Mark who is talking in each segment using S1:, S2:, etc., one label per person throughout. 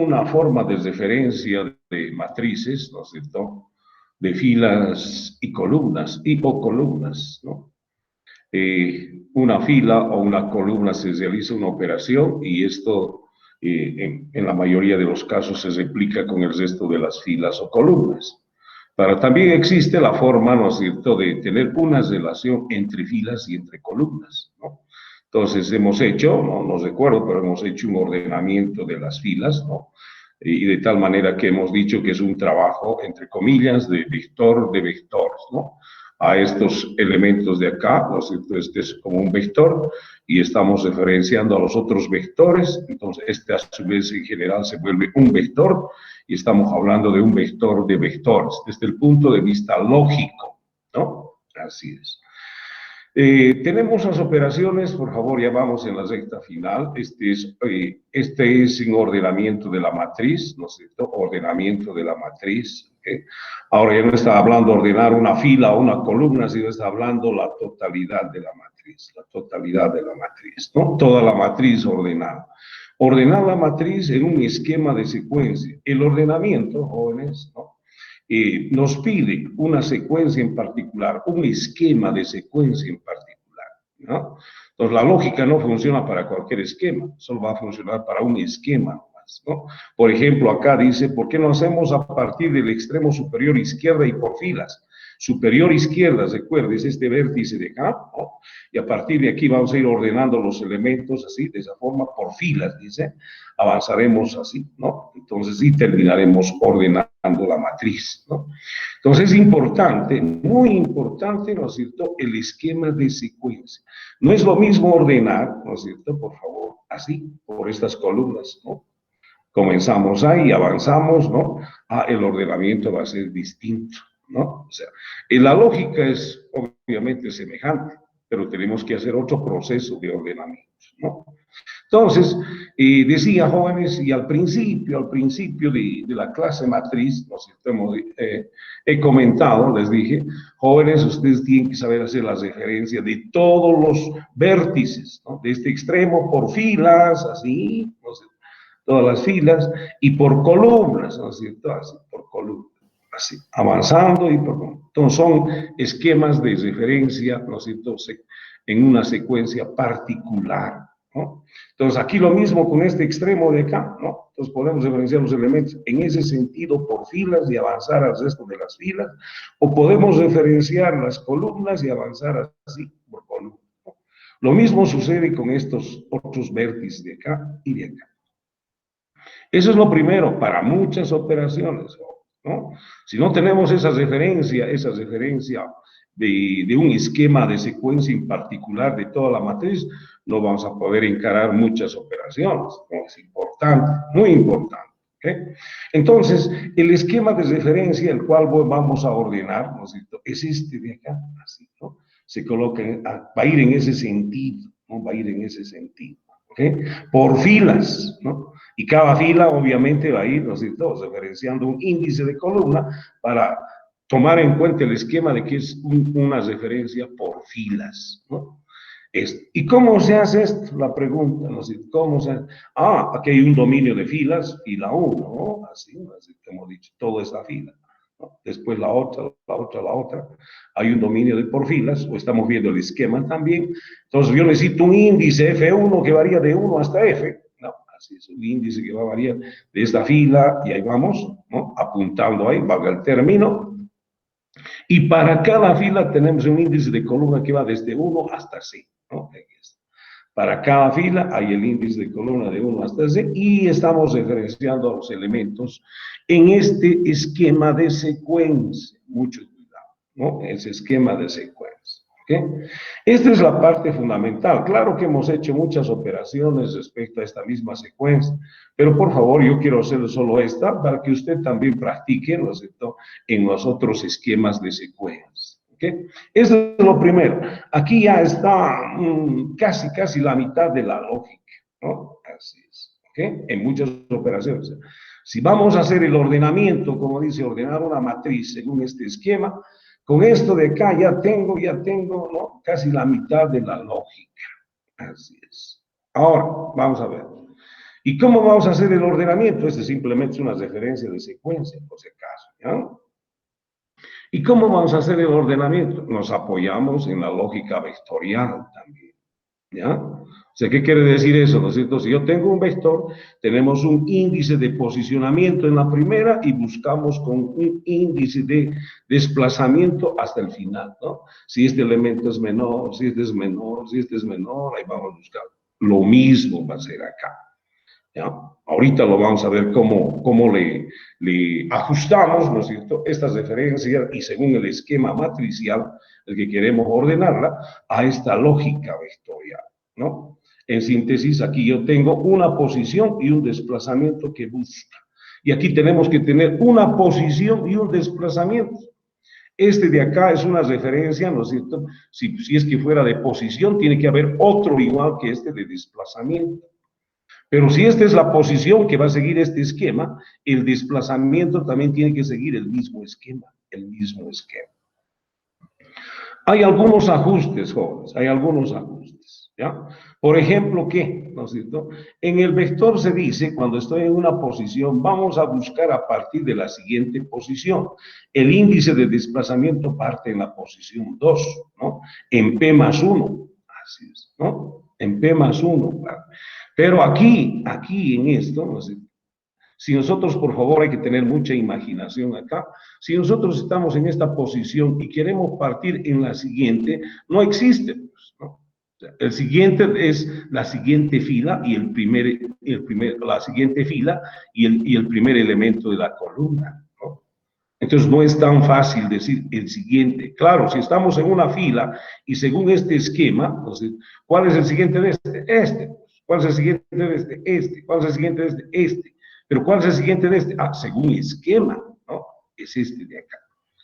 S1: una forma de referencia de matrices, ¿no es cierto?, de filas y columnas, o columnas, ¿no? Una fila o una columna se realiza una operación y esto en la mayoría de los casos se replica con el resto de las filas o columnas. Pero también existe la forma, ¿no es cierto?, de tener una relación entre filas y entre columnas, ¿no? Entonces hemos hecho, no recuerdo, pero hemos hecho un ordenamiento de las filas, ¿no? Y de tal manera que hemos dicho que es un trabajo, entre comillas, de vectores, ¿no? A estos elementos de acá, ¿no es cierto? Este es como un vector y estamos referenciando a los otros vectores, entonces este a su vez en general se vuelve un vector y estamos hablando de un vector de vectores, desde el punto de vista lógico, ¿no? Así es. Tenemos las operaciones, por favor, ya vamos en la recta final. Este es un ordenamiento de la matriz, ¿no es cierto? Ordenamiento de la matriz. ¿Okay? Ahora ya no está hablando de ordenar una fila o una columna, sino está hablando la totalidad de la matriz, la totalidad de la matriz, ¿no? Toda la matriz ordenada. Ordenar la matriz en un esquema de secuencia. El ordenamiento, jóvenes, ¿no? Nos pide una secuencia en particular, un esquema de secuencia en particular, ¿no? Entonces, la lógica no funciona para cualquier esquema, solo va a funcionar para un esquema nomás, ¿no? Por ejemplo, acá dice, ¿por qué no hacemos a partir del extremo superior izquierda y por filas? Superior izquierda, recuerda, es este vértice de acá, ¿no? Y a partir de aquí vamos a ir ordenando los elementos así, de esa forma, por filas, dice, avanzaremos así, ¿no? Entonces, sí terminaremos ordenando la matriz, ¿no? Entonces, es importante, muy importante, ¿no es cierto?, el esquema de secuencia. No es lo mismo ordenar, ¿no es cierto?, por favor, así, por estas columnas, ¿no? Comenzamos ahí, avanzamos, ¿no? El ordenamiento va a ser distinto, ¿no? O sea, la lógica es obviamente semejante, pero tenemos que hacer otro proceso de ordenamiento, ¿no? Entonces, decía, jóvenes, y al principio de la clase matriz, ¿no es cierto? He comentado, les dije, jóvenes, ustedes tienen que saber hacer la referencia de todos los vértices, ¿no? De este extremo por filas, así, ¿no es cierto? Todas las filas, y por columnas, ¿no es cierto? Así, por columnas, así, avanzando y por columnas. Entonces, son esquemas de referencia, ¿no es cierto? En una secuencia particular, ¿no? Entonces, aquí lo mismo con este extremo de acá, ¿no? Entonces, podemos referenciar los elementos en ese sentido por filas y avanzar al resto de las filas, o podemos referenciar las columnas y avanzar así por columnas, ¿no? Lo mismo sucede con estos otros vértices de acá y de acá. Eso es lo primero para muchas operaciones, ¿no? Si no tenemos esa referencia de un esquema de secuencia en particular de toda la matriz, no vamos a poder encarar muchas operaciones, ¿no? Es importante, muy importante. ¿Okay? Entonces, el esquema de referencia, el cual vamos a ordenar, ¿no es cierto?, es este de acá, así, ¿no? Se coloca, va a ir en ese sentido, ¿no? Va a ir en ese sentido, ¿okay? Por filas, ¿no? Y cada fila, obviamente, va a ir, ¿no es cierto?, referenciando un índice de columna para tomar en cuenta el esquema de que es una referencia por filas, ¿no? ¿Y cómo se hace esto? La pregunta, ¿no? ¿Cómo se hace? Aquí hay un dominio de filas, fila 1, ¿no? Así hemos dicho, toda esta fila, ¿no? Después la otra. Hay un dominio de por filas, o estamos viendo el esquema también. Entonces yo necesito un índice F1 que varía de 1 hasta F, ¿no? Así es, un índice que va a variar de esta fila, y ahí vamos, ¿no? Apuntando ahí, valga el término. Y para cada fila tenemos un índice de columna que va desde 1 hasta C, ¿no? Para cada fila hay el índice de columna de 1 hasta C y estamos referenciando a los elementos en este esquema de secuencia. Mucho cuidado, ¿no? Ese esquema de secuencia. ¿Okay? Esta es la parte fundamental. Claro que hemos hecho muchas operaciones respecto a esta misma secuencia, pero por favor yo quiero hacer solo esta para que usted también practique, ¿no es cierto?, en los otros esquemas de secuencia. ¿Okay? Eso es lo primero. Aquí ya está casi la mitad de la lógica, ¿no? Así es. ¿Okay? En muchas operaciones. Si vamos a hacer el ordenamiento, como dice, ordenar una matriz según este esquema, con esto de acá ya tengo, ¿no?, casi la mitad de la lógica. Así es. Ahora, vamos a ver. ¿Y cómo vamos a hacer el ordenamiento? Este simplemente es una referencia de secuencia, por si acaso, ¿ya? ¿Y cómo vamos a hacer el ordenamiento? Nos apoyamos en la lógica vectorial también, ¿ya? O sea, ¿qué quiere decir eso? ¿No es cierto? Si yo tengo un vector, tenemos un índice de posicionamiento en la primera y buscamos con un índice de desplazamiento hasta el final, ¿no? Si este elemento es menor, si este es menor, si este es menor, ahí vamos a buscar. Lo mismo va a ser acá, ¿ya? Ahorita lo vamos a ver cómo le ajustamos, ¿no es cierto?, estas referencias y según el esquema matricial, el que queremos ordenarla, a esta lógica vectorial, ¿no? En síntesis, aquí yo tengo una posición y un desplazamiento que busca. Y aquí tenemos que tener una posición y un desplazamiento. Este de acá es una referencia, ¿no es cierto? Si es que fuera de posición, tiene que haber otro igual que este de desplazamiento. Pero si esta es la posición que va a seguir este esquema, el desplazamiento también tiene que seguir el mismo esquema, el mismo esquema. Hay algunos ajustes, jóvenes, hay algunos ajustes, ¿ya? Por ejemplo, ¿qué? ¿No es cierto? En el vector se dice, cuando estoy en una posición, vamos a buscar a partir de la siguiente posición. El índice de desplazamiento parte en la posición 2, ¿no? En P más 1, así es, ¿no? En P más 1, claro. Pero aquí en esto, ¿no es cierto? Si nosotros, por favor, hay que tener mucha imaginación acá. Si nosotros estamos en esta posición y queremos partir en la siguiente, no existe, pues, ¿no? El siguiente es la siguiente fila y la siguiente fila y el primer elemento de la columna, ¿no? Entonces no es tan fácil decir el siguiente. Claro, si estamos en una fila y según este esquema, entonces, ¿cuál es el siguiente de este? Este. ¿Cuál es el siguiente de este? Este. ¿Cuál es el siguiente de este? Este. Pero ¿cuál es el siguiente de este? Ah, según esquema, ¿no? Es este de acá.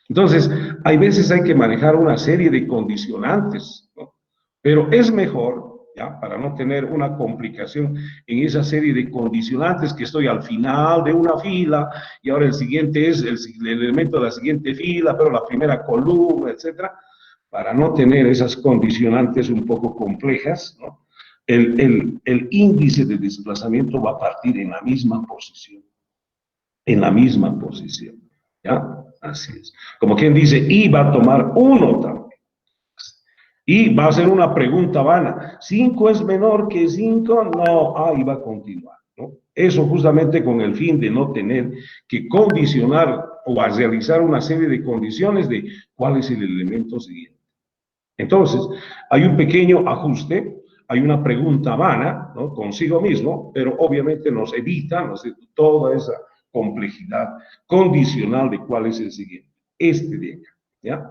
S1: Entonces, hay veces hay que manejar una serie de condicionantes, ¿no? Pero es mejor, ¿ya? Para no tener una complicación en esa serie de condicionantes que estoy al final de una fila y ahora el siguiente es el elemento de la siguiente fila, pero la primera columna, etcétera, para no tener esas condicionantes un poco complejas, ¿no? El índice de desplazamiento va a partir en la misma posición, ¿ya? Así es. Como quien dice, y va a tomar uno también. Y va a ser una pregunta vana. ¿5 es menor que 5? No, ahí va a continuar, ¿no? Eso justamente con el fin de no tener que condicionar o a realizar una serie de condiciones de cuál es el elemento siguiente. Entonces, hay un pequeño ajuste, hay una pregunta vana, ¿no?, consigo mismo, pero obviamente nos evita, ¿no?, toda esa complejidad condicional de cuál es el siguiente. Este de acá, ¿ya?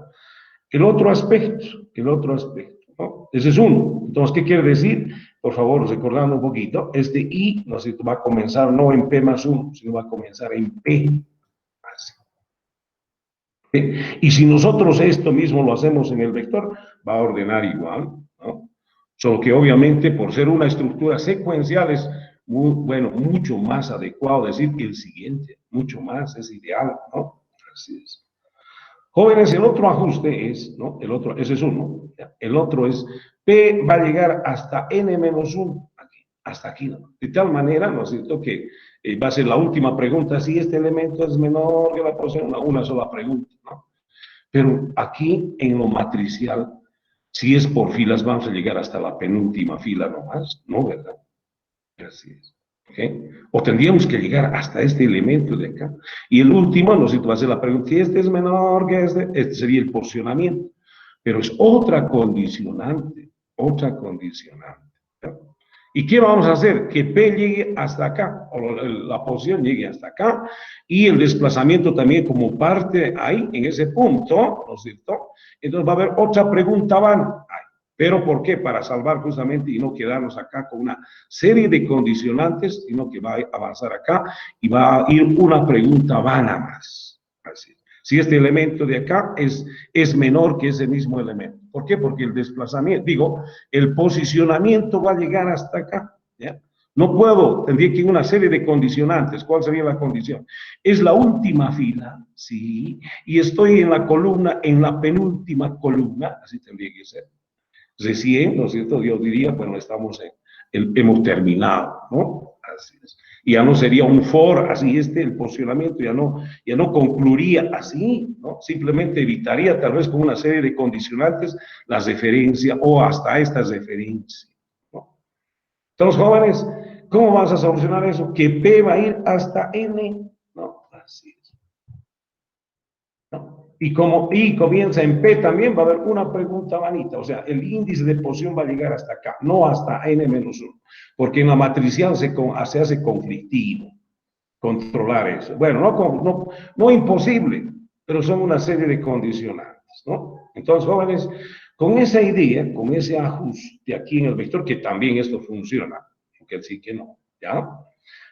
S1: El otro aspecto, ¿no? Ese es uno. Entonces, ¿qué quiere decir? Por favor, recordando un poquito, este I, ¿no?, va a comenzar no en P más 1, sino va a comenzar en P. Así. Y si nosotros esto mismo lo hacemos en el vector, va a ordenar igual, ¿no? Solo que obviamente por ser una estructura secuencial es mucho más adecuado decir el siguiente, mucho más, es ideal, ¿no? Así es. Jóvenes, el otro ajuste es, ¿no? El otro, ese es uno, ¿ya? El otro es, P va a llegar hasta N-1, hasta aquí, ¿no? De tal manera, ¿no es cierto?, que va a ser la última pregunta, si este elemento es menor que la posición, una sola pregunta, ¿no? Pero aquí, en lo matricial, si es por filas, vamos a llegar hasta la penúltima fila nomás, ¿no? ¿Verdad? Así es. ¿Okay? O tendríamos que llegar hasta este elemento de acá. Y el último, no sé si tú vas a hacer la pregunta, si este es menor que este sería el porcionamiento. Pero es otra condicionante, otra condicionante. ¿Ya? ¿Y qué vamos a hacer? Que P llegue hasta acá, o la posición llegue hasta acá, y el desplazamiento también como parte ahí, en ese punto, ¿no es cierto? Entonces va a haber otra pregunta van. ¿Pero por qué? Para salvar justamente y no quedarnos acá con una serie de condicionantes, sino que va a avanzar acá y va a ir una pregunta vana más. Así. Si este elemento de acá es menor que ese mismo elemento. ¿Por qué? Porque el desplazamiento, digo, el posicionamiento va a llegar hasta acá, ¿ya? No puedo, tendría que ir una serie de condicionantes. ¿Cuál sería la condición? Es la última fila, sí, y estoy en la columna, en la penúltima columna, así tendría que ser. Recién, ¿no es cierto? Yo diría, bueno, estamos hemos terminado, ¿no? Así es. Y ya no sería un for, así el posicionamiento ya no concluiría así, ¿no? Simplemente evitaría tal vez con una serie de condicionantes las referencias o hasta estas referencias, ¿no? Entonces, jóvenes, ¿cómo vas a solucionar eso? Que P va a ir hasta N, ¿no? Así es, ¿no? Y como I comienza en P también va a haber una pregunta vanita, o sea, el índice de posición va a llegar hasta acá, no hasta N-1, porque en la matricial se hace conflictivo controlar eso. Bueno, no imposible, pero son una serie de condicionantes, ¿no? Entonces, jóvenes, con esa idea, con ese ajuste aquí en el vector, que también esto funciona, aunque sí que no, ¿ya?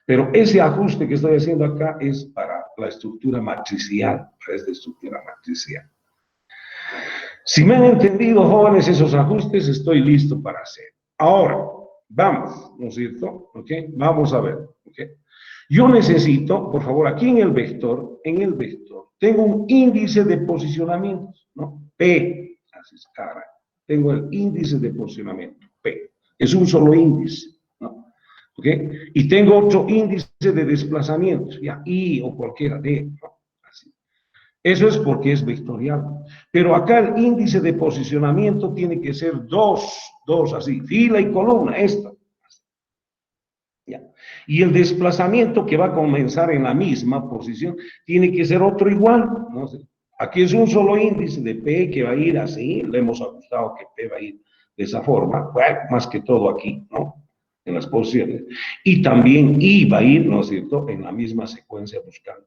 S1: Pero ese ajuste que estoy haciendo acá es para la estructura matricial, para esta estructura matricial. Si me han entendido, jóvenes, esos ajustes, estoy listo para hacer. Ahora, vamos, ¿no es cierto? ¿Ok? Vamos a ver, ¿ok? Yo necesito, por favor, aquí en el vector, tengo un índice de posicionamiento, ¿no? P, así es, cara. Tengo el índice de posicionamiento, P. Es un solo índice, ¿no? ¿Ok? Y tengo otro índice de desplazamiento, ya, I o cualquiera de, ¿no? Así. Eso es porque es vectorial. Pero acá el índice de posicionamiento tiene que ser dos, así, fila y columna, esto. Ya. Y el desplazamiento que va a comenzar en la misma posición tiene que ser otro igual. ¿No? Aquí es un solo índice de P que va a ir así, le hemos ajustado que P va a ir de esa forma, bueno, más que todo aquí, ¿no? En las posiciones. Y también I va a ir, ¿no es cierto?, en la misma secuencia buscando.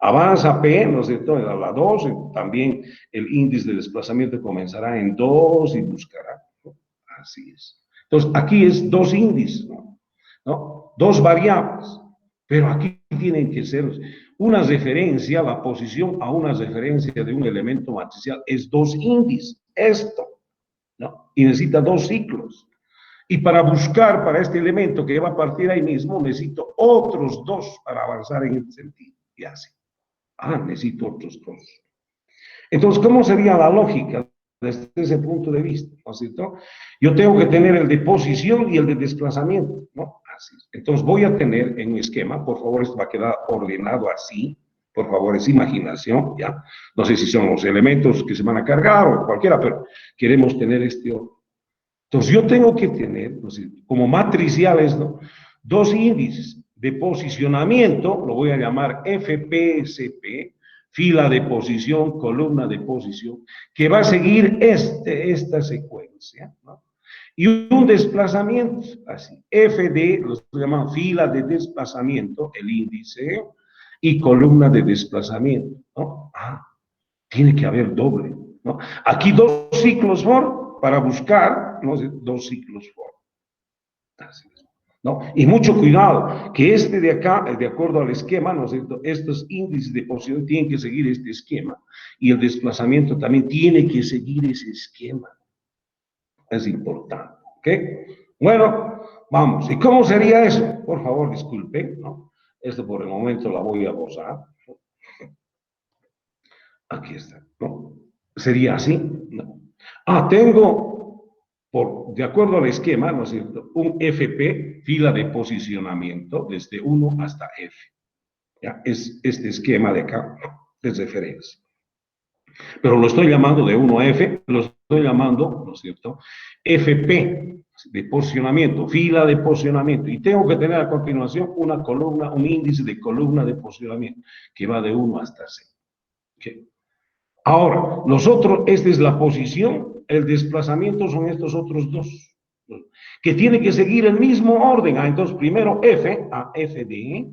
S1: Avanza P, ¿no es cierto?, en la 2, también el índice de desplazamiento comenzará en 2 y buscará, ¿no? Así es. Entonces, aquí es dos índices, ¿no? ¿No? Dos variables, pero aquí tienen que ser una referencia, la posición a una referencia de un elemento matricial es dos índices, esto, ¿no? Y necesita dos ciclos. Y para buscar para este elemento que va a partir ahí mismo, necesito otros dos para avanzar en este sentido. Y así. Necesito otros dos. Entonces, ¿cómo sería la lógica desde ese punto de vista? ¿No es cierto? Yo tengo que tener el de posición y el de desplazamiento, ¿no? Así es. Entonces, voy a tener en mi esquema, por favor, esto va a quedar ordenado así, por favor, es imaginación, ¿ya? No sé si son los elementos que se van a cargar o cualquiera, pero queremos tener este orden. Entonces, yo tengo que tener, ¿no es cierto?, como matriciales, ¿no?, dos índices de posicionamiento, lo voy a llamar FPSP, fila de posición, columna de posición, que va a seguir esta secuencia, ¿no? Y un desplazamiento, así, FD, lo llaman fila de desplazamiento, el índice, y columna de desplazamiento, ¿no? Tiene que haber doble, ¿no? Aquí dos ciclos for para buscar, ¿no?, dos ciclos for. Así es, ¿no? Y mucho cuidado, que este de acá, de acuerdo al esquema, ¿no es cierto?, estos índices de posición tienen que seguir este esquema, y el desplazamiento también tiene que seguir ese esquema. Es importante, ¿ok? Bueno, vamos. ¿Y cómo sería eso? Por favor, disculpe, ¿no? Esto por el momento la voy a borrar. Aquí está, ¿no? Sería así, ¿no? Tengo, de acuerdo al esquema, ¿no es cierto?, un FP, fila de posicionamiento, desde 1 hasta F. ¿Ya? Es este esquema de acá, de referencia. Pero lo estoy llamando de 1 a F, lo estoy llamando, ¿no es cierto?, FP, de posicionamiento, fila de posicionamiento. Y tengo que tener a continuación una columna, un índice de columna de posicionamiento, que va de 1 hasta C. ¿Okay? Ahora, esta es la posición, el desplazamiento son estos otros dos, que tiene que seguir el mismo orden. Entonces, primero F, FD,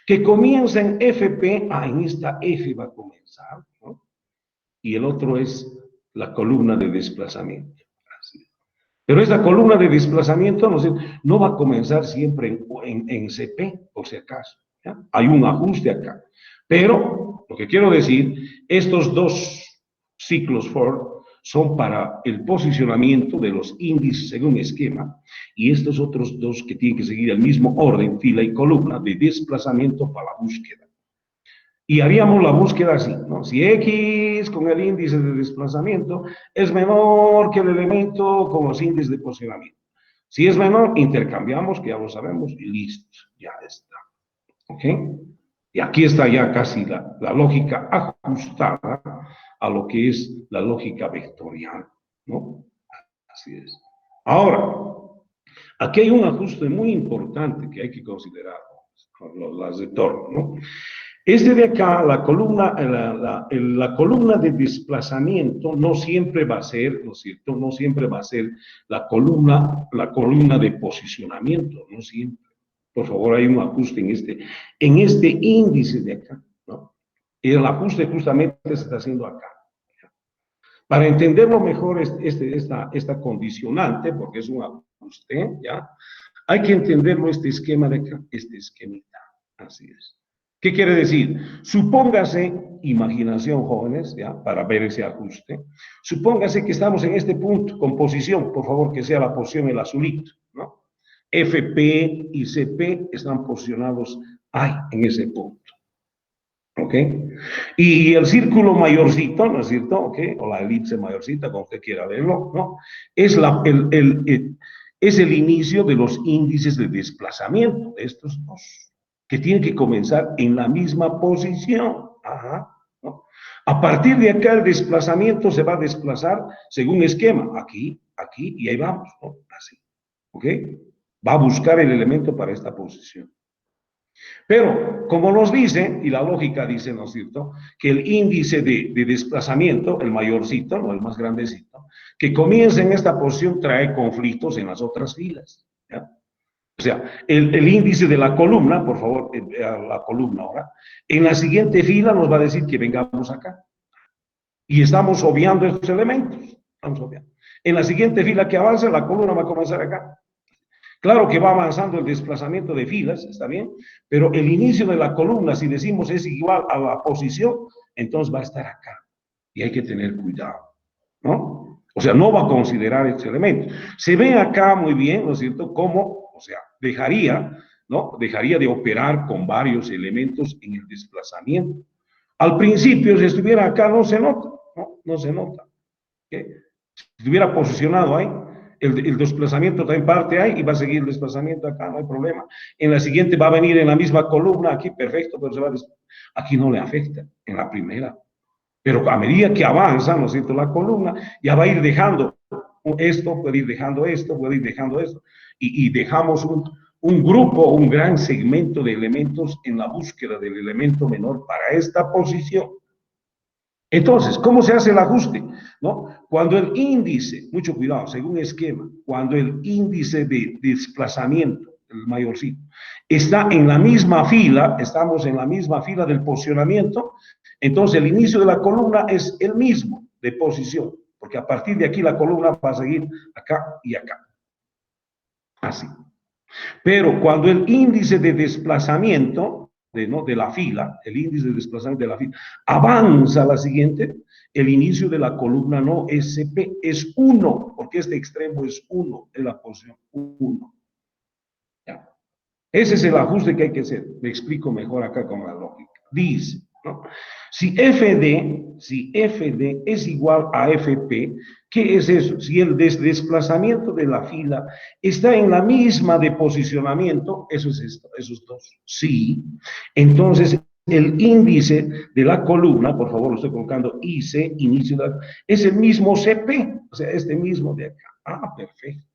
S1: que comienza en FP, en esta F va a comenzar, ¿no? Y el otro es la columna de desplazamiento. Así. Pero esta columna de desplazamiento no va a comenzar siempre en CP, por si acaso, ¿ya? Hay un ajuste acá. Pero, lo que quiero decir, estos dos ciclos for son para el posicionamiento de los índices según esquema, y estos otros dos que tienen que seguir el mismo orden, fila y columna, de desplazamiento para la búsqueda. Y haríamos la búsqueda así, ¿no? Si X con el índice de desplazamiento es menor que el elemento con los índices de posicionamiento. Si es menor, intercambiamos, que ya lo sabemos, y listo, ya está. ¿Ok? Y aquí está ya casi la lógica ajustada a lo que es la lógica vectorial, ¿no? Así es. Ahora, aquí hay un ajuste muy importante que hay que considerar, las de Thor, ¿no? Este de acá, la columna, la columna de desplazamiento no siempre va a ser, ¿no es cierto? No siempre va a ser la columna de posicionamiento, no siempre. Por favor, hay un ajuste en este índice de acá, ¿no? Y el ajuste justamente se está haciendo acá. Para entenderlo mejor esta condicionante, porque es un ajuste, ¿ya? Hay que entenderlo este esquema de acá, este esquemita. Así es. ¿Qué quiere decir? Supóngase, imaginación jóvenes, ¿ya? Para ver ese ajuste. Supóngase que estamos en este punto, con posición, por favor, que sea la posición el azulito, ¿no? FP y CP están posicionados ahí, en ese punto. ¿Ok? Y el círculo mayorcito, ¿no es cierto? ¿Ok? O la elipse mayorcita, como usted quiera verlo, ¿no? Es, es el inicio de los índices de desplazamiento de estos dos, que tienen que comenzar en la misma posición. Ajá, ¿no? A partir de acá el desplazamiento se va a desplazar según esquema, aquí, aquí, y ahí vamos, ¿no? Así, ¿ok? Va a buscar el elemento para esta posición. Pero, como nos dice, y la lógica dice, ¿no es cierto?, que el índice de desplazamiento, el mayorcito, no el más grandecito, que comienza en esta posición trae conflictos en las otras filas. ¿Ya? O sea, el índice de la columna, por favor, la columna ahora, en la siguiente fila nos va a decir que vengamos acá. Y estamos obviando estos elementos. Estamos obviando. En la siguiente fila que avanza, la columna va a comenzar acá. Claro que va avanzando el desplazamiento de filas, ¿está bien? Pero el inicio de la columna, si decimos es igual a la posición, entonces va a estar acá. Y hay que tener cuidado, ¿no? O sea, no va a considerar este elemento. Se ve acá muy bien, ¿no es cierto?, cómo, o sea, dejaría, ¿no? Dejaría de operar con varios elementos en el desplazamiento. Al principio, si estuviera acá, no se nota, ¿no? No se nota. ¿Okay? Si estuviera posicionado ahí, el desplazamiento también parte ahí y va a seguir el desplazamiento acá, no hay problema. En la siguiente va a venir en la misma columna, aquí perfecto, pero se va aquí no le afecta, en la primera. Pero a medida que avanza, ¿no es cierto?, la columna, ya va a ir dejando esto, puede ir dejando esto, puede ir dejando esto, y dejamos un grupo, un gran segmento de elementos en la búsqueda del elemento menor para esta posición. Entonces, ¿cómo se hace el ajuste? ¿No? Cuando el índice, mucho cuidado, según esquema, cuando el índice de desplazamiento, el mayorcito, está en la misma fila, estamos en la misma fila del posicionamiento, entonces el inicio de la columna es el mismo de posición, porque a partir de aquí la columna va a seguir acá y acá. Así. Pero cuando el índice de desplazamiento de la fila, el índice de desplazamiento de la fila, avanza a la siguiente, el inicio de la columna no es CP, es 1, porque este extremo es 1, en la posición 1. ¿Ya? Ese es el ajuste que hay que hacer. Me explico mejor acá con la lógica. Dice, ¿no? Si FD es igual a FP, ¿qué es eso? Si el desplazamiento de la fila está en la misma de posicionamiento, eso es esto, esos dos. Sí. Entonces, el índice de la columna, por favor, lo estoy colocando IC, inicio de la, es el mismo CP, o sea, este mismo de acá. Ah, perfecto.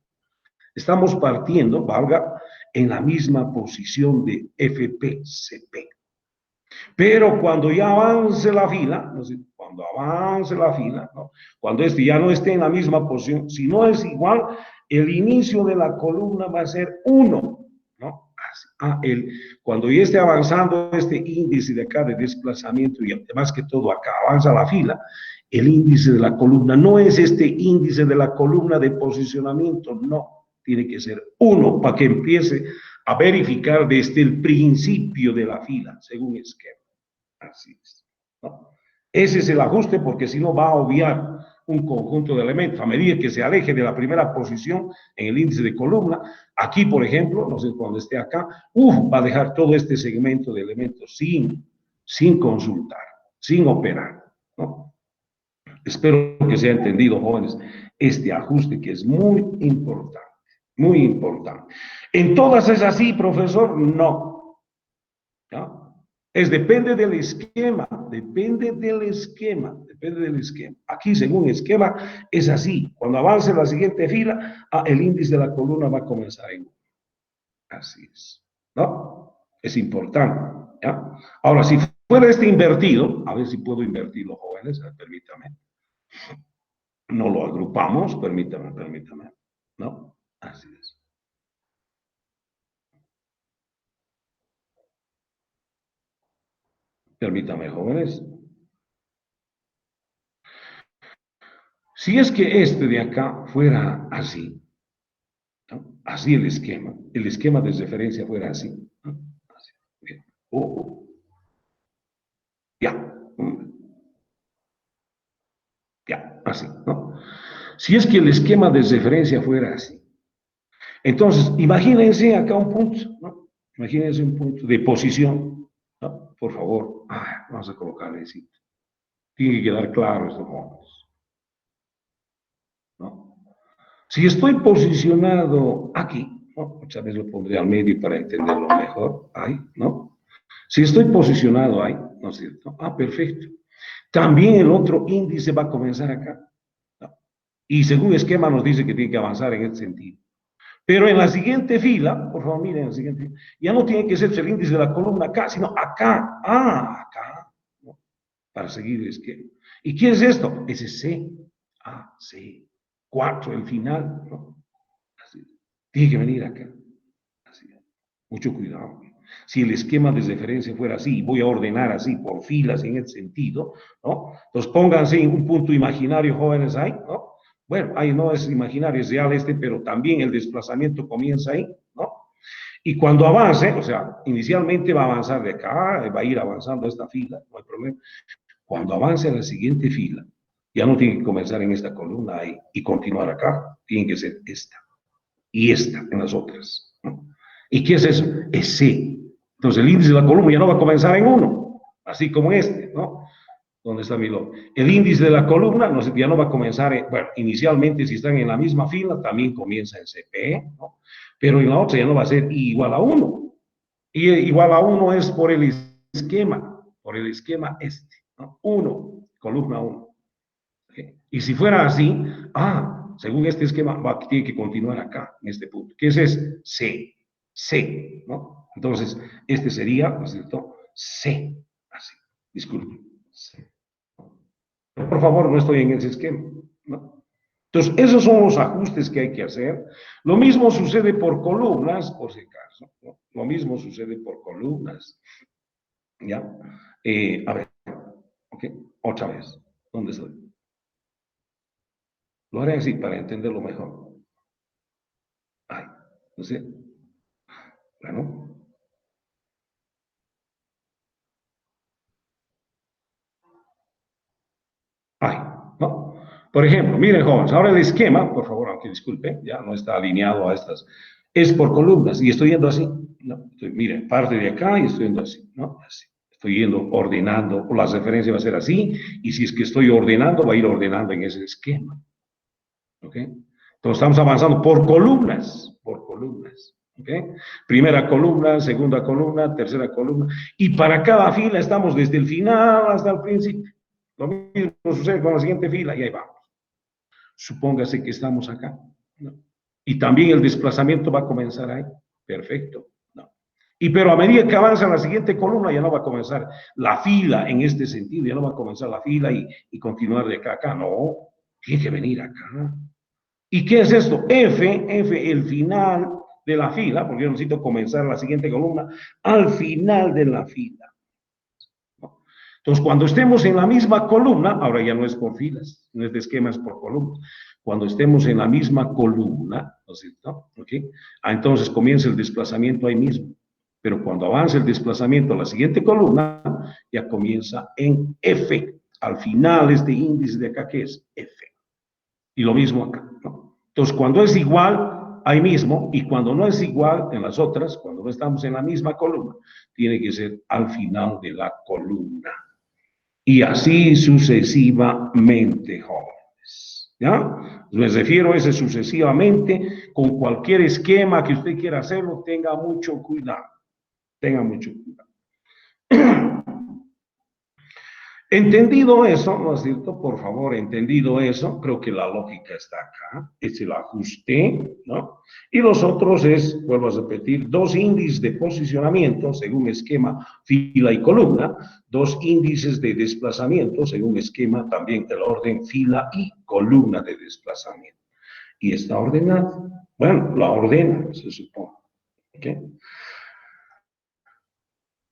S1: Estamos partiendo, valga, en la misma posición de FP-CP. Pero cuando ya avance la fila, ¿no? Cuando avance la fila, ¿no? Cuando este ya no esté en la misma posición, si no es igual, el inicio de la columna va a ser 1, ¿no? Cuando ya esté avanzando este índice de acá de desplazamiento y además que todo acá avanza la fila, el índice de la columna no es este índice de la columna de posicionamiento, no, tiene que ser 1 para que empiece a verificar desde el principio de la fila, según esquema. Así es, ¿no? Ese es el ajuste porque si no va a obviar un conjunto de elementos. A medida que se aleje de la primera posición en el índice de columna, aquí, por ejemplo, no sé, cuando esté acá, va a dejar todo este segmento de elementos sin consultar, sin operar, ¿no? Espero que sea entendido, jóvenes, este ajuste que es muy importante. Muy importante. ¿En todas es así, profesor? No. ¿Ya? Depende del esquema, depende del esquema, depende del esquema. Aquí, según esquema, es así. Cuando avance la siguiente fila, el índice de la columna va a comenzar en 1. Así es, ¿no? Es importante, ¿ya? Ahora, si fuera este invertido, a ver si puedo invertirlo, jóvenes, permítame. No lo agrupamos, permítame, ¿no? Así es. Permítame, jóvenes. Si es que este de acá fuera así, ¿no? Así el esquema de referencia fuera así, ¿no? Así. Bien. Ya, ya, así, ¿no? Si es que el esquema de referencia fuera así, entonces imagínense acá un punto, ¿no? Imagínense un punto de posición, ¿no? Por favor, vamos a colocarle así. Tiene que quedar claro estos jóvenes, ¿no? Si estoy posicionado aquí, ¿no? Muchas veces lo pondré al medio para entenderlo mejor, ahí, ¿no? Si estoy posicionado ahí, ¿no es cierto? Perfecto. También el otro índice va a comenzar acá, ¿no? Y según esquema nos dice que tiene que avanzar en este sentido. Pero en la siguiente fila, por favor, miren, en la siguiente, ya no tiene que ser el índice de la columna acá, sino acá, acá, ¿no? Para seguir el esquema. ¿Y qué es esto? Ese C, C, 4, el final, ¿no? Así. Tiene que venir acá. Así. Mucho cuidado. Si el esquema de referencia fuera así, voy a ordenar así por filas en ese sentido, ¿no? Entonces pónganse en un punto imaginario, jóvenes, ahí, ¿no? Bueno, ahí no es imaginario, es real pero también el desplazamiento comienza ahí, ¿no? Y cuando avance, o sea, inicialmente va a avanzar de acá, va a ir avanzando esta fila, no hay problema. Cuando avance a la siguiente fila, ya no tiene que comenzar en esta columna ahí y continuar acá, tiene que ser esta y esta en las otras, ¿no? ¿Y qué es eso? Es C. Entonces el índice de la columna ya no va a comenzar en 1, así como este, ¿no? ¿Dónde está mi logo? El índice de la columna ya no va a comenzar, bueno, inicialmente si están en la misma fila, también comienza en CP, ¿no? Pero en la otra ya no va a ser I igual a 1. Y igual a 1 es por el esquema este, ¿no? 1, columna 1. ¿Okay? Y si fuera así, según este esquema, tiene que continuar acá, en este punto. ¿Qué es ese? C, ¿no? Entonces, este sería, ¿no es cierto? C, así, disculpe, C. Por favor, no estoy en ese esquema, ¿no? Entonces, esos son los ajustes que hay que hacer. Lo mismo sucede por columnas, por si acaso, ¿no? Lo mismo sucede por columnas, ¿ya? A ver, ¿ok? Otra vez, ¿dónde estoy? Lo haré así para entenderlo mejor. No sé. Bueno. ¿No? Por ejemplo, miren, jóvenes, ahora el esquema, por favor, aunque disculpe, ya no está alineado a estas, es por columnas, y estoy yendo así, ¿no? Miren, parte de acá y estoy yendo así, ¿no? Así. Estoy yendo ordenando, o la referencia va a ser así, y si es que estoy ordenando, va a ir ordenando en ese esquema, ¿ok? Entonces estamos avanzando por columnas, ¿ok? Primera columna, segunda columna, tercera columna, y para cada fila estamos desde el final hasta el principio. Lo mismo sucede con la siguiente fila y ahí vamos. Supóngase que estamos acá, ¿no? Y también el desplazamiento va a comenzar ahí. Perfecto, ¿no? Y pero a medida que avanza la siguiente columna ya no va a comenzar la fila en este sentido, ya no va a comenzar la fila y continuar de acá a acá, no, tiene que venir acá. ¿Y qué es esto? F, el final de la fila, porque yo necesito comenzar la siguiente columna al final de la fila. ¿No? Entonces, cuando estemos en la misma columna, ahora ya no es por filas, no es de esquemas por columna. Cuando estemos en la misma columna, ¿no es cierto? ¿Okay? Entonces comienza el desplazamiento ahí mismo. Pero cuando avance el desplazamiento a la siguiente columna, ya comienza en F. Al final, este índice de acá, ¿qué es? F. Y lo mismo acá, ¿no? Entonces, cuando es igual, ahí mismo, y cuando no es igual en las otras, cuando no estamos en la misma columna, tiene que ser al final de la columna. Y así sucesivamente, jóvenes. ¿Ya? Me refiero a ese sucesivamente, con cualquier esquema que usted quiera hacerlo, tenga mucho cuidado, tenga mucho cuidado. Entendido eso, ¿no es cierto? Por favor, entendido eso, creo que la lógica está acá, es el ajuste, ¿no? Y los otros es, vuelvo a repetir, dos índices de posicionamiento según esquema fila y columna, dos índices de desplazamiento según esquema también el orden fila y columna de desplazamiento. Y está ordenado. Bueno, la ordena, se supone. ¿Okay?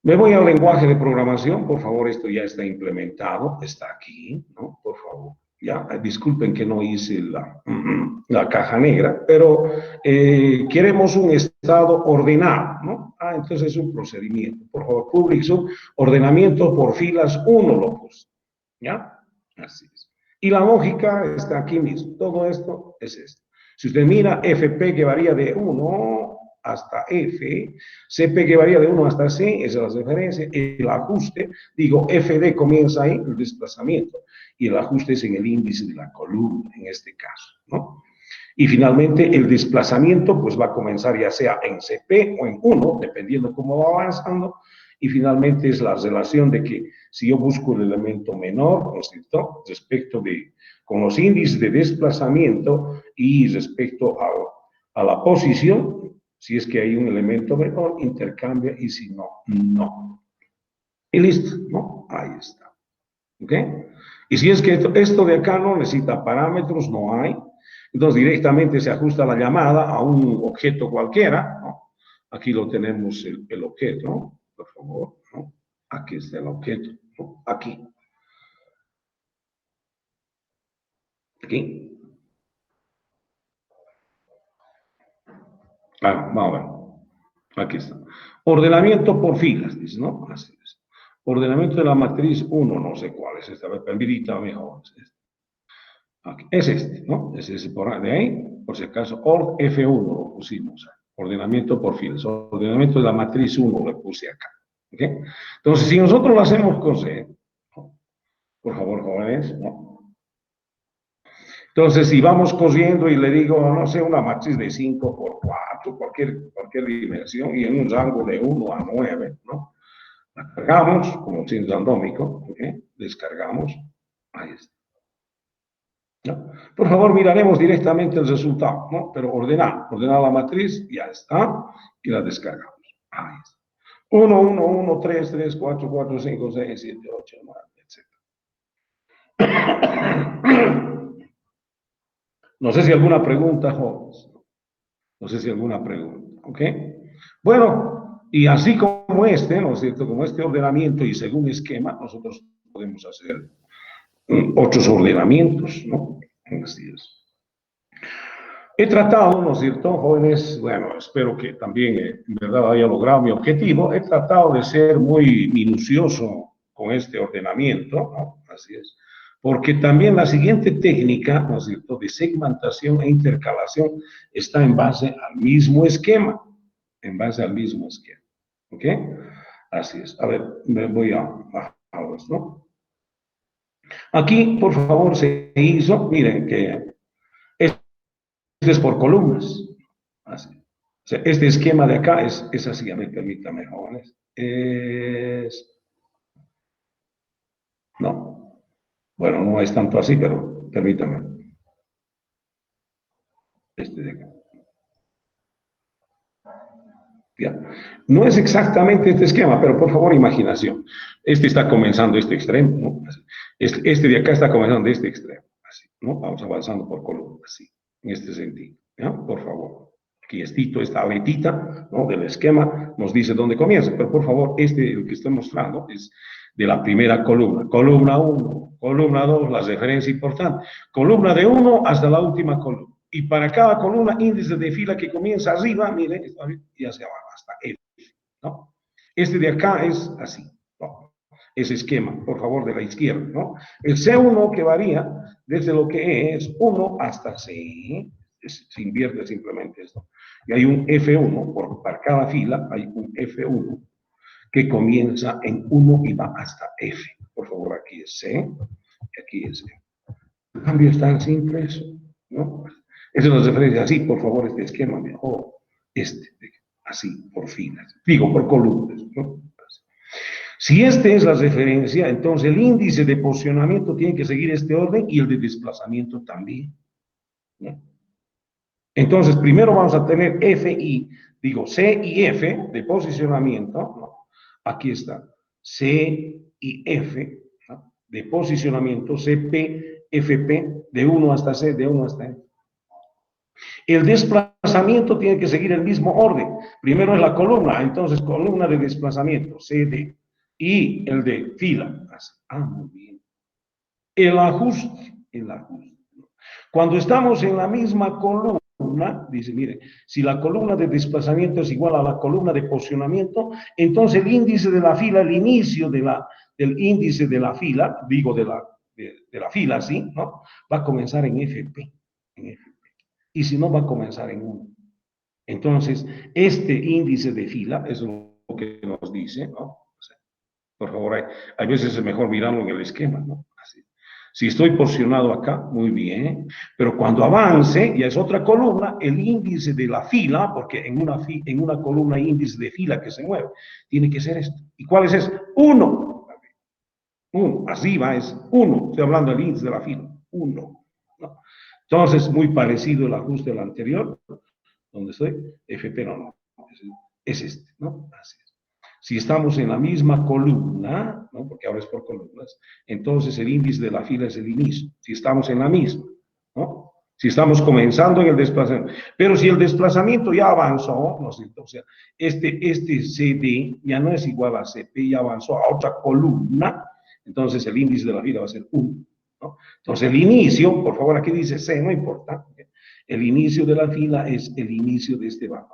S1: Me voy al lenguaje de programación, por favor, esto ya está implementado, está aquí, ¿no? Por favor. Ya, disculpen que no hice la caja negra, pero queremos un estado ordenado, ¿no? Entonces es un procedimiento. Por favor, public sub, ordenamiento por filas 1 lo puse, ¿ya? Así es. Y la lógica está aquí mismo. Todo esto es esto. Si usted mira FP que varía de 1 hasta F, CP que varía de 1 hasta C, esa es la referencia, el ajuste, digo, FD comienza ahí, el desplazamiento, y el ajuste es en el índice de la columna, en este caso, ¿no? Y finalmente el desplazamiento pues va a comenzar ya sea en CP o en 1, dependiendo cómo va avanzando, y finalmente es la relación de que si yo busco el elemento menor, ¿no es cierto?, respecto de, con los índices de desplazamiento y respecto a la posición, si es que hay un elemento menor, intercambia, y si no, no. Y listo, ¿no? Ahí está. ¿Ok? Y si es que esto de acá no necesita parámetros, no hay, entonces directamente se ajusta la llamada a un objeto cualquiera, ¿no? Aquí lo tenemos el objeto, ¿no? Por favor, ¿no? Aquí está el objeto, ¿no? Aquí. Aquí. Vamos a ver. Aquí está. Ordenamiento por filas, dice, ¿no? Así es. Ordenamiento de la matriz 1, no sé cuál es esta, permítame mejor. Es este. Aquí. Es este, ¿no? Es ese por de ahí, por si acaso, ord F1 lo pusimos. Ordenamiento por filas. Ordenamiento de la matriz 1 lo puse acá. ¿Ok? Entonces, si nosotros lo hacemos con C, ¿no? Por favor, jóvenes, ¿no? Entonces, si vamos cosiendo y le digo, no sé, una matriz de 5 por 4, cualquier dimensión, y en un rango de 1 a 9, ¿no? La cargamos como sin randómico, ¿ok? Descargamos, ahí está. ¿No? Por favor, miraremos directamente el resultado, ¿no? Pero ordenar la matriz, ya está, y la descargamos. Ahí está. 1, 1, 1, 3, 3, 4, 4, 5, 6, 7, 8, 9, etc. No sé si alguna pregunta, jóvenes. No sé si alguna pregunta, ¿ok? Bueno, y así como este, ¿no es cierto? Como este ordenamiento y según esquema, nosotros podemos hacer otros ordenamientos, ¿no? Así es. He tratado, ¿no es cierto, jóvenes? Bueno, espero que también en verdad haya logrado mi objetivo. He tratado de ser muy minucioso con este ordenamiento, ¿no? Así es. Porque también la siguiente técnica, ¿no es cierto?, de segmentación e intercalación está en base al mismo esquema. En base al mismo esquema. ¿Ok? Así es. A ver, me voy a bajarlos, ¿no? Aquí, por favor, se hizo, miren que este es por columnas. Así. O sea, este esquema de acá es así, a mí permítame, jóvenes. No, bueno, no es tanto así, pero permítame. Este de acá. Ya. No es exactamente este esquema, pero por favor, imaginación. Este está comenzando este extremo, ¿no? Este de acá está comenzando de este extremo, así, ¿no? Vamos avanzando por columnas, así, en este sentido, ¿ya? Por favor. Aquí estito, esta aletita, ¿no? Del esquema nos dice dónde comienza, pero por favor, el que estoy mostrando es de la primera columna. Columna 1, columna 2, la referencia importante. Columna de 1 hasta la última columna. Y para cada columna, índice de fila que comienza arriba, miren, y hacia abajo, hasta F, ¿no? Este de acá es así, ¿no? Ese esquema, por favor, de la izquierda, ¿no? El C1 que varía desde lo que es 1 hasta C, se invierte simplemente esto. Y hay un F1, para cada fila hay un F1 que comienza en 1 y va hasta F. Por favor, aquí es C, y aquí es F. El cambio es tan simple eso, ¿no? Eso nos referencia así, por favor, este esquema, así, por filas, digo, por columnas, ¿no? Si esta es la referencia, entonces el índice de posicionamiento tiene que seguir este orden y el de desplazamiento también, ¿no? Entonces, primero vamos a tener C y F de posicionamiento, ¿no? Aquí está, C y F, ¿no? De posicionamiento, CP, FP, de 1 hasta C, de 1 hasta F. El desplazamiento tiene que seguir el mismo orden. Primero es la columna, entonces columna de desplazamiento, CD, y el de fila. Muy bien. El ajuste. Cuando estamos en la misma columna, dice, mire, si la columna de desplazamiento es igual a la columna de posicionamiento, entonces el índice de la fila, el inicio del índice de la fila, digo de la fila, ¿sí? ¿No? Va a comenzar en FP, y si no, va a comenzar en 1. Entonces, este índice de fila es lo que nos dice, ¿no? O sea, por favor, hay veces es mejor mirarlo en el esquema, ¿no? Así. Si estoy posicionado acá, muy bien, pero cuando avance, ya es otra columna, el índice de la fila, porque en una columna hay índice de fila que se mueve, tiene que ser esto. ¿Y cuál es eso? 1. Arriba es 1, estoy hablando del índice de la fila, 1. ¿No? Entonces, muy parecido el ajuste al anterior, donde estoy, FP no, es este, ¿no? Así es. Si estamos en la misma columna, ¿no? Porque ahora es por columnas, entonces el índice de la fila es el inicio. Si estamos en la misma, ¿no? Si estamos comenzando en el desplazamiento. Pero si el desplazamiento ya avanzó, ¿no es cierto? O sea, este CD ya no es igual a CP, ya avanzó a otra columna, entonces el índice de la fila va a ser 1. ¿No? Entonces el inicio, por favor, aquí dice C, no importa. El inicio de la fila es el inicio de este valor.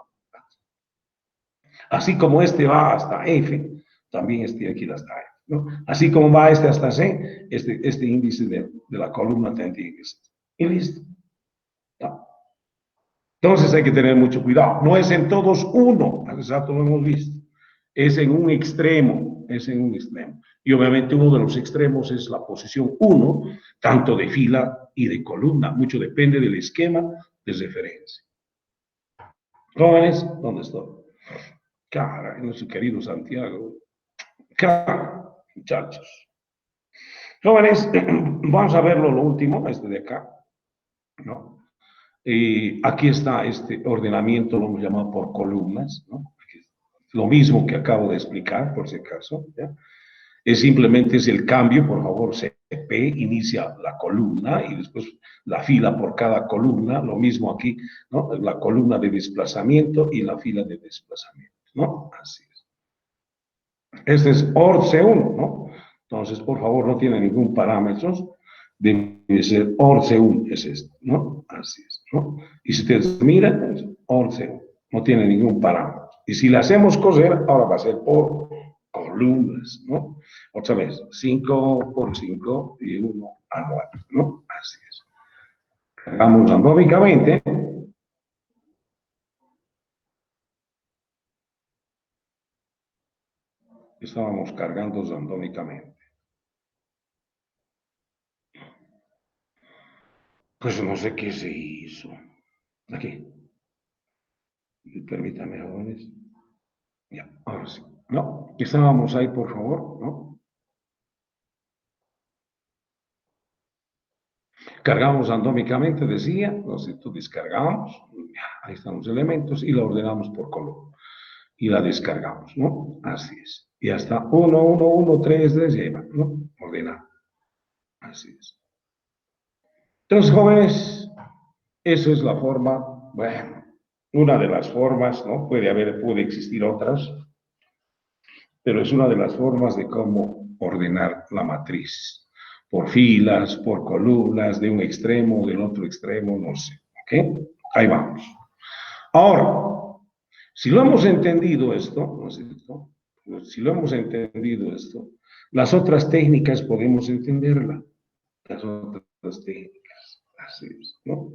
S1: Así como este va hasta F, también este aquí hasta F. ¿No? Así como va este hasta C, este índice de la columna también tiene que ser. Y listo. ¿No? Entonces hay que tener mucho cuidado. No es en todos 1, hace rato lo hemos visto. Es en un extremo, Y obviamente uno de los extremos es la posición 1, tanto de fila y de columna. Mucho depende del esquema de referencia. Jóvenes, ¿dónde estoy? Caray, nuestro querido Santiago. Caray, muchachos. Jóvenes, vamos a verlo lo último, este de acá, ¿no? Aquí está este ordenamiento, lo hemos llamado por columnas, ¿no? Lo mismo que acabo de explicar, por si acaso, ¿ya? Simplemente es el cambio, por favor, CP, inicia la columna y después la fila por cada columna, lo mismo aquí, ¿no? La columna de desplazamiento y la fila de desplazamiento, ¿no? Así es. Este es ORC1, ¿no? Entonces, por favor, no tiene ningún parámetro, debe ser ORC1, es este, ¿no? Así es, ¿no? Y si ustedes miran, es ORC1, no tiene ningún parámetro. Y si le hacemos coser, ahora va a ser por columnas, ¿no? Otra vez, 5 por 5 y 1 anual, ¿no? Así es. Cargamos randómicamente. Estábamos cargando randómicamente. Pues no sé qué se hizo. Aquí. Permítame, jóvenes. Ya, ahora sí. No, estábamos ahí, por favor, ¿no? Cargamos randómicamente, decía, nosotros descargamos, ahí están los elementos y la ordenamos por color. Y la descargamos, ¿no? Así es. Y hasta 1, 1, 1, 3, 3, lleva, ¿no? Ordenar. Así es. Entonces, jóvenes, eso es la forma, bueno, una de las formas, ¿no? Puede existir otras, pero es una de las formas de cómo ordenar la matriz. Por filas, por columnas, de un extremo, del otro extremo, no sé. ¿Ok? Ahí vamos. Ahora, si lo hemos entendido esto, ¿no es cierto? Si lo hemos entendido esto, las otras técnicas podemos entenderla. Las otras técnicas. Así es, ¿no?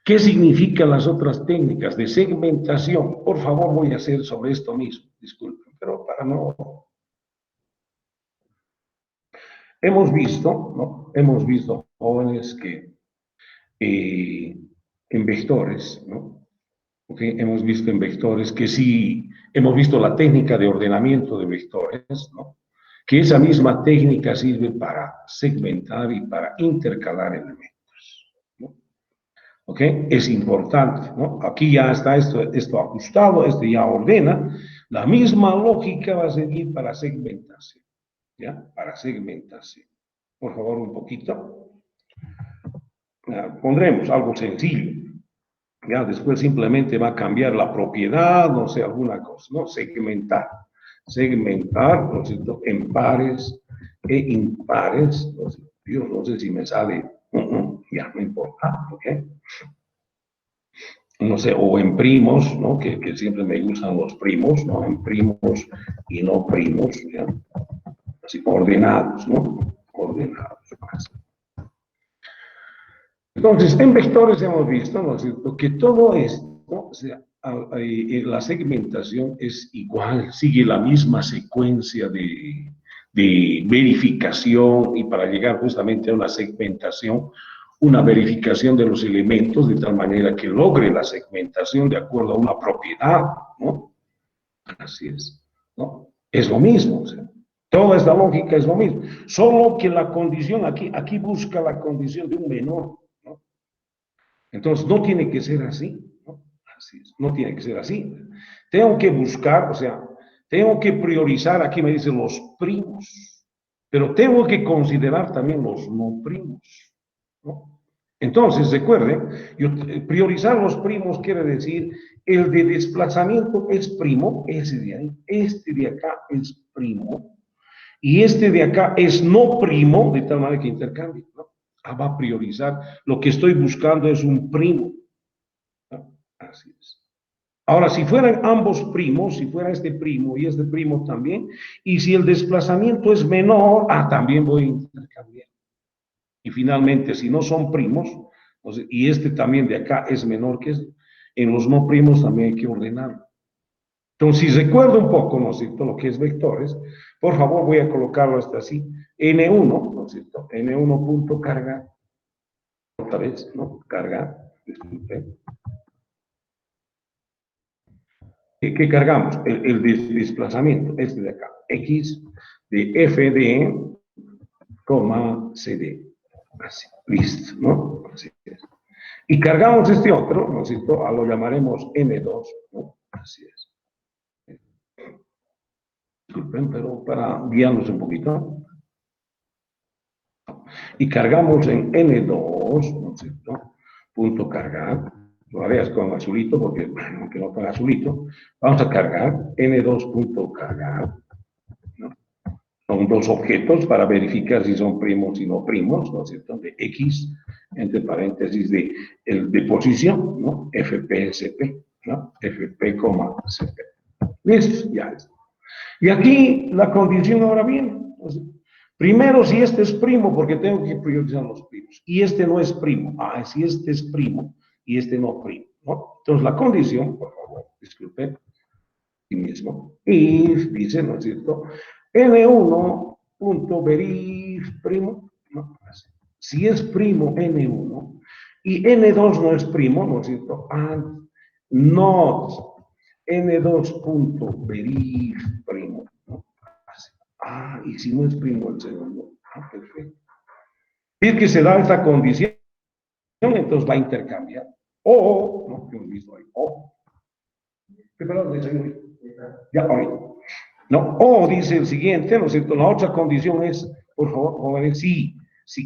S1: ¿Qué significan las otras técnicas de segmentación? Por favor, voy a hacer sobre esto mismo. Disculpen, pero para no... Hemos visto, ¿no? Hemos visto, jóvenes que en vectores, ¿no? Okay, hemos visto en vectores que sí, hemos visto la técnica de ordenamiento de vectores, ¿no? Que esa misma técnica sirve para segmentar y para intercalar elementos, ¿no? ¿Ok? Es importante, ¿no? Aquí ya está esto ajustado, este ya ordena. La misma lógica va a seguir para segmentación, ¿ya? Para segmentación. Por favor, un poquito. Pondremos algo sencillo. Ya, después simplemente va a cambiar la propiedad, no sé, alguna cosa, ¿no? Segmentar. Segmentar, ¿no es cierto? En pares e impares. ¿No? Yo no sé si me sale, ya, no importa, ¿ok? No sé, o en primos, ¿no? Que siempre me gustan los primos, ¿no? En primos y no primos, ¿ya? Así, ordenados, ¿no? Ordenados. Entonces, en vectores hemos visto, ¿no es cierto?, que todo esto, o sea, la segmentación es igual, sigue la misma secuencia de verificación y para llegar justamente a una segmentación, una verificación de los elementos de tal manera que logre la segmentación de acuerdo a una propiedad, ¿no? Así es, ¿no? Es lo mismo, o sea, toda esta lógica es lo mismo, solo que la condición aquí busca la condición de un menor, ¿no? Entonces, no tiene que ser así, ¿no? Así es, no tiene que ser así. Tengo que buscar, o sea, tengo que priorizar, aquí me dicen los primos, pero tengo que considerar también los no primos, ¿no? Entonces, recuerden, priorizar los primos quiere decir, el de desplazamiento es primo, ese de ahí, este de acá es primo, y este de acá es no primo, de tal manera que intercambie, ¿no? Va a priorizar, lo que estoy buscando es un primo, ¿no? Así es. Ahora, si fueran ambos primos, si fuera este primo y este primo también, y si el desplazamiento es menor, también voy a intercambiar. Y finalmente, si no son primos, entonces, y este también de acá es menor que este, en los no primos también hay que ordenarlo. Entonces, si recuerdo un poco, ¿no es cierto?, lo que es vectores, por favor voy a colocarlo hasta así, N1, ¿no es cierto?, N1 punto cargar, otra vez, ¿no? Cargar, disculpe. ¿Qué cargamos? El desplazamiento, este de acá, X de FD, CD. Así, listo, ¿no? Así es. Y cargamos este otro, ¿no es cierto? Lo llamaremos N2, ¿no? Así es. Disculpen, pero para guiarnos un poquito. Y cargamos en N2, ¿no es cierto? Punto cargar. Lo harías con azulito, porque aunque no con azulito, vamos a cargar N2 punto cargar. ¿No? Son dos objetos para verificar si son primos y no primos, ¿no es cierto? De X, entre paréntesis, de posición, ¿no? FP, ¿no? FP, CP. Listo, ya está. Y aquí la condición ahora viene. Primero, si este es primo, porque tengo que priorizar los primos. Y este no es primo. Si este es primo y este no primo, ¿no? Entonces, la condición, por favor, disculpen, aquí mismo. Y dice, ¿no es cierto? N1 punto verif primo, ¿no? Si es primo N1 y N2 no es primo, ¿no es cierto? Not N2 punto verif primo, ¿no? Y si no es primo el segundo, perfecto. Si es que se da esta condición, entonces va a intercambiar. No, que hemos visto ahí, perdón, ya, no, dice el siguiente, ¿no es cierto? La otra condición es, por favor, jóvenes, sí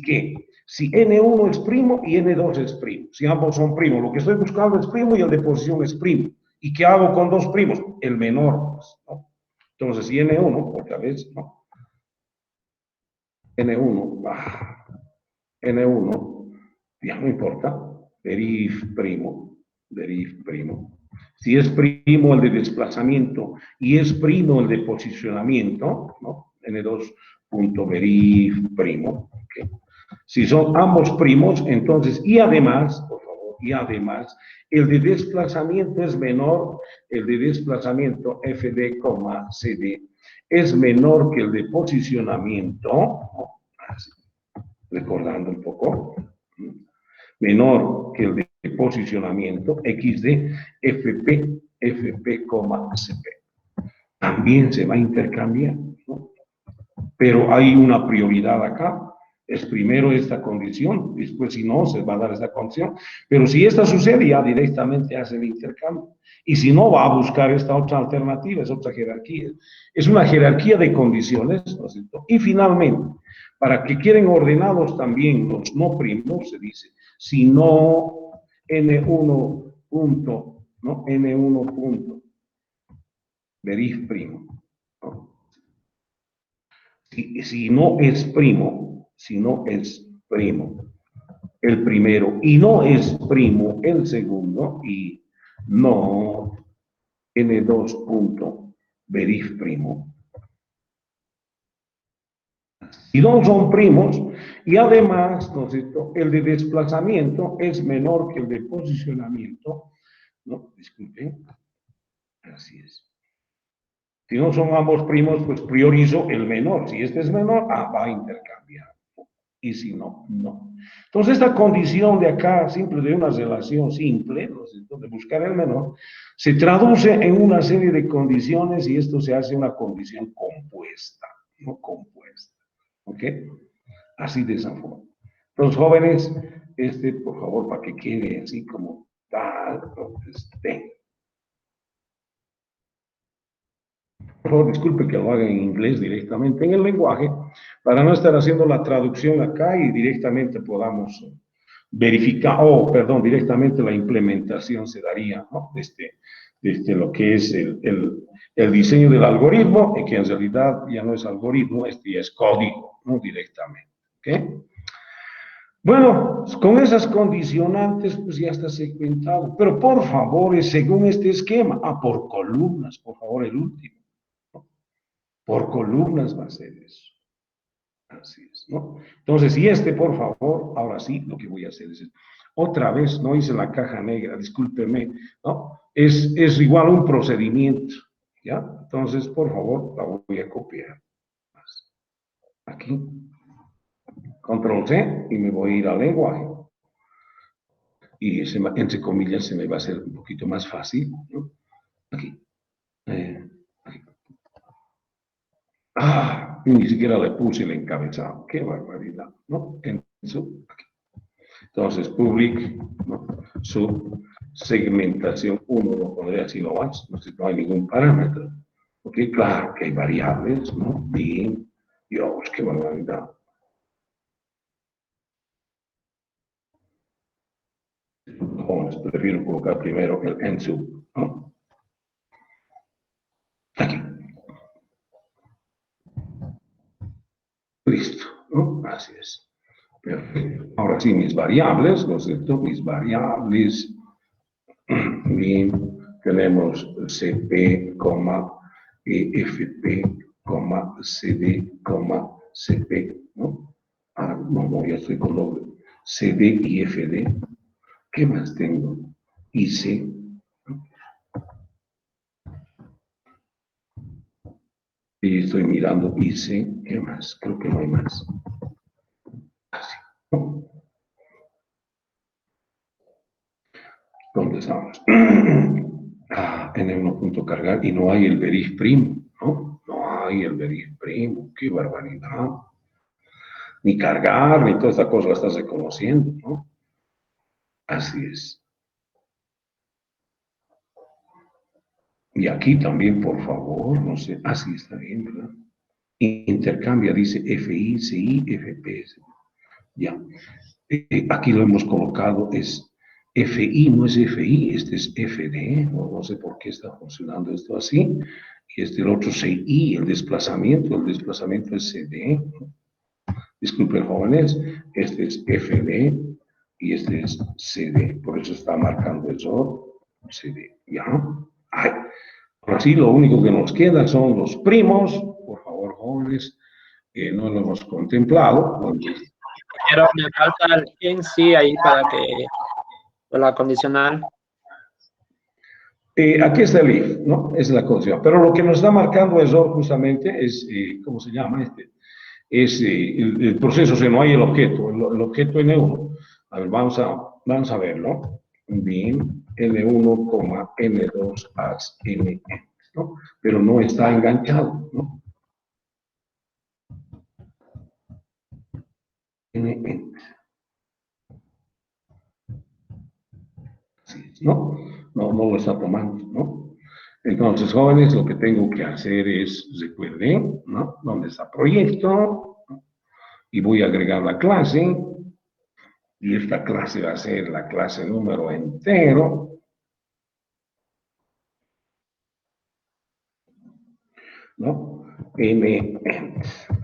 S1: que, si N1 es primo y N2 es primo, si ambos son primos, lo que estoy buscando es primo y el de posición es primo. ¿Y qué hago con dos primos? El menor, pues, ¿no? Entonces, si N1, otra vez, ¿no? N1, N1, ya no importa, verif primo. Si es primo el de desplazamiento y es primo el de posicionamiento, ¿no? N2 punto verif primo. ¿Okay? Si son ambos primos, entonces, y además, por favor, el de desplazamiento es menor, el de desplazamiento FD, CD es menor que el de posicionamiento, ¿no? Así. recordando un poco, menor que el de posicionamiento, X de FP, FP, CP. También se va a intercambiar, ¿no? Pero hay una prioridad acá. Es primero esta condición, después si no, se va a dar esta condición. Pero si esta sucede, ya directamente hace el intercambio. Y si no, va a buscar esta otra alternativa, es otra jerarquía. Es una jerarquía de condiciones, ¿no es cierto? Y finalmente, para que queden ordenados también los no primos, se dice, si no N1 punto, ¿no? N1 punto, verif primo, ¿no? Si no es primo, si no es primo el primero y no es primo el segundo y no N2 punto verif primo. Si no son primos y además, ¿no es cierto?, el de desplazamiento es menor que el de posicionamiento, ¿no? Disculpen, así es. Si no son ambos primos, pues priorizo el menor. Si este es menor, va a intercambiar. Y si no, no. Entonces, esta condición de acá, simple de una relación simple, ¿no? De buscar el menor, se traduce en una serie de condiciones y esto se hace una condición compuesta, no compuesta. ¿Ok? Así de esa forma. Los jóvenes, por favor, para que quede así como tal, por favor, disculpe que lo haga en inglés directamente en el lenguaje, para no estar haciendo la traducción acá y directamente podamos verificar, perdón, directamente la implementación se daría, ¿no? Desde lo que es el diseño del algoritmo, y que en realidad ya no es algoritmo, ya es código, ¿no? Directamente. ¿Ok? Bueno, con esas condicionantes, pues ya está segmentado. Pero por favor, según este esquema, por columnas, por favor, el último. Por columnas va a ser eso. Así es, ¿no? Entonces, y por favor, ahora sí, lo que voy a hacer es, otra vez, no hice la caja negra, discúlpeme, ¿no? Es igual un procedimiento, ¿ya? Entonces, por favor, la voy a copiar. Aquí, control C, y me voy a ir al lenguaje. Y entre comillas se me va a hacer un poquito más fácil, ¿no? Aquí. Aquí. Ni siquiera le puse el encabezado. Qué barbaridad, ¿no? Aquí. Entonces, public, ¿no? Subsegmentación 1, lo pondré así nomás, no hay ningún parámetro. Ok, claro que hay variables, ¿no? Bien, Dios, qué barbaridad. Prefiero colocar primero el endsub, ¿no? Aquí. Listo, ¿no? Así es. Perfecto. Ahora sí, mis variables, ¿no es cierto? Mis variables. Bien, tenemos CP, FP, CD, CP, ¿no? No, ya estoy con doble. CD y FD. ¿Qué más tengo? IC. Y estoy mirando IC. ¿Qué más? Creo que no hay más. Así, ¿no? ¿Dónde estamos? N1 punto cargar y no hay el verif primo, ¿no? No hay el verif primo. Qué barbaridad. Ni cargar, ni toda esta cosa la estás reconociendo, ¿no? Así es. Y aquí también, por favor, no sé, así está bien, ¿verdad? Intercambia, dice FI, CI, FPS. Ya. Aquí lo hemos colocado, es FI, no es FI, este es FD, no sé por qué está funcionando esto así. Y el otro CI, el desplazamiento es CD. Disculpen, jóvenes, este es FD y este es CD, por eso está marcando eso, CD, ¿ya? Ay, ahora sí, lo único que nos queda son los primos, por favor, jóvenes, no lo hemos contemplado.
S2: Pero me falta el en sí ahí para que, la condicional.
S1: Aquí está el if, ¿no? Es la condición. Pero lo que nos está marcando error justamente es, ¿cómo se llama este? es el proceso, si no hay el objeto, el objeto N1. A ver, vamos a verlo. Bien, N1, N2, as N, ¿no? Pero no está enganchado, ¿no? N, sí, ¿no? No lo está tomando, ¿no? Entonces, jóvenes, lo que tengo que hacer es, recuerden, ¿no? ¿Dónde está proyecto? Y voy a agregar la clase. Y esta clase va a ser la clase número entero, ¿no? M,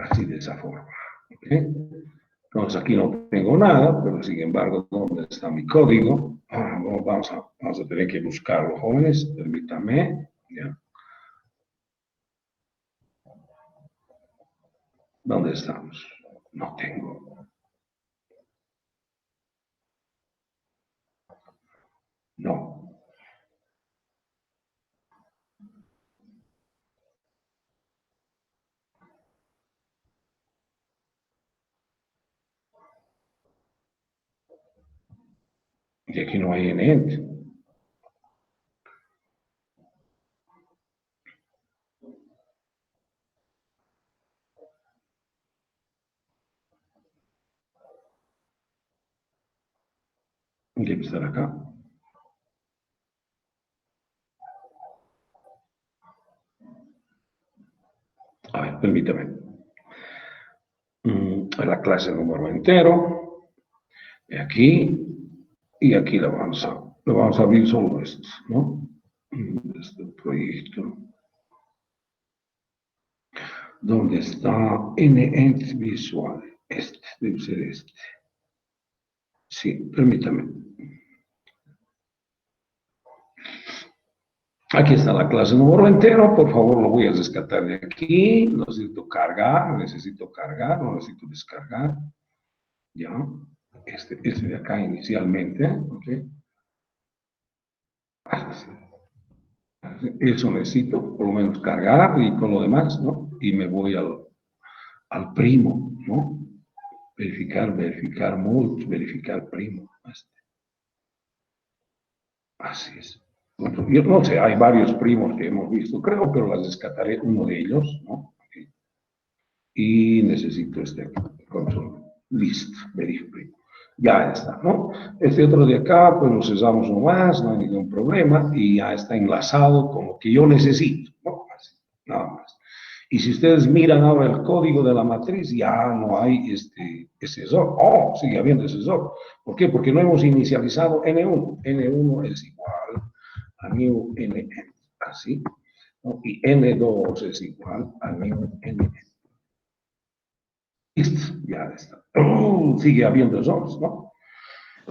S1: así de esa forma. ¿Okay? Entonces aquí no tengo nada, pero sin embargo, ¿dónde está mi código? Vamos a tener que buscarlo, jóvenes, permítanme. ¿Ya? ¿Dónde estamos? No tengo. No. Y aquí no hay NENT. Debe estar acá. A ver, permítame. La clase número entero. De aquí. Y aquí lo vamos a abrir solo esto, ¿no? Este proyecto. ¿Dónde está NENT visual? Este, debe ser este. Sí, permítame. Aquí está la clase número entero, por favor lo voy a rescatar de aquí, necesito cargar, no necesito descargar, ya, este de acá inicialmente, ok, eso necesito por lo menos cargar y con lo demás, ¿no? Y me voy al primo, ¿no? Verificar mult, verificar primo, así es. Yo no sé, hay varios primos que hemos visto, creo, pero las rescataré uno de ellos, ¿no? Y necesito este control list, verify. Ya está, ¿no? Este otro de acá, pues lo cesamos nomás, no hay ningún problema, y ya está enlazado con lo que yo necesito, ¿no? Así, nada más. Y si ustedes miran ahora el código de la matriz, ya no hay ese error. Oh, sigue habiendo ese error. ¿Por qué? Porque no hemos inicializado N1. N1 es igual a new N, así, ¿no? Y N2 es igual a new N. Listo, ya está. Sigue habiendo errores, ¿no?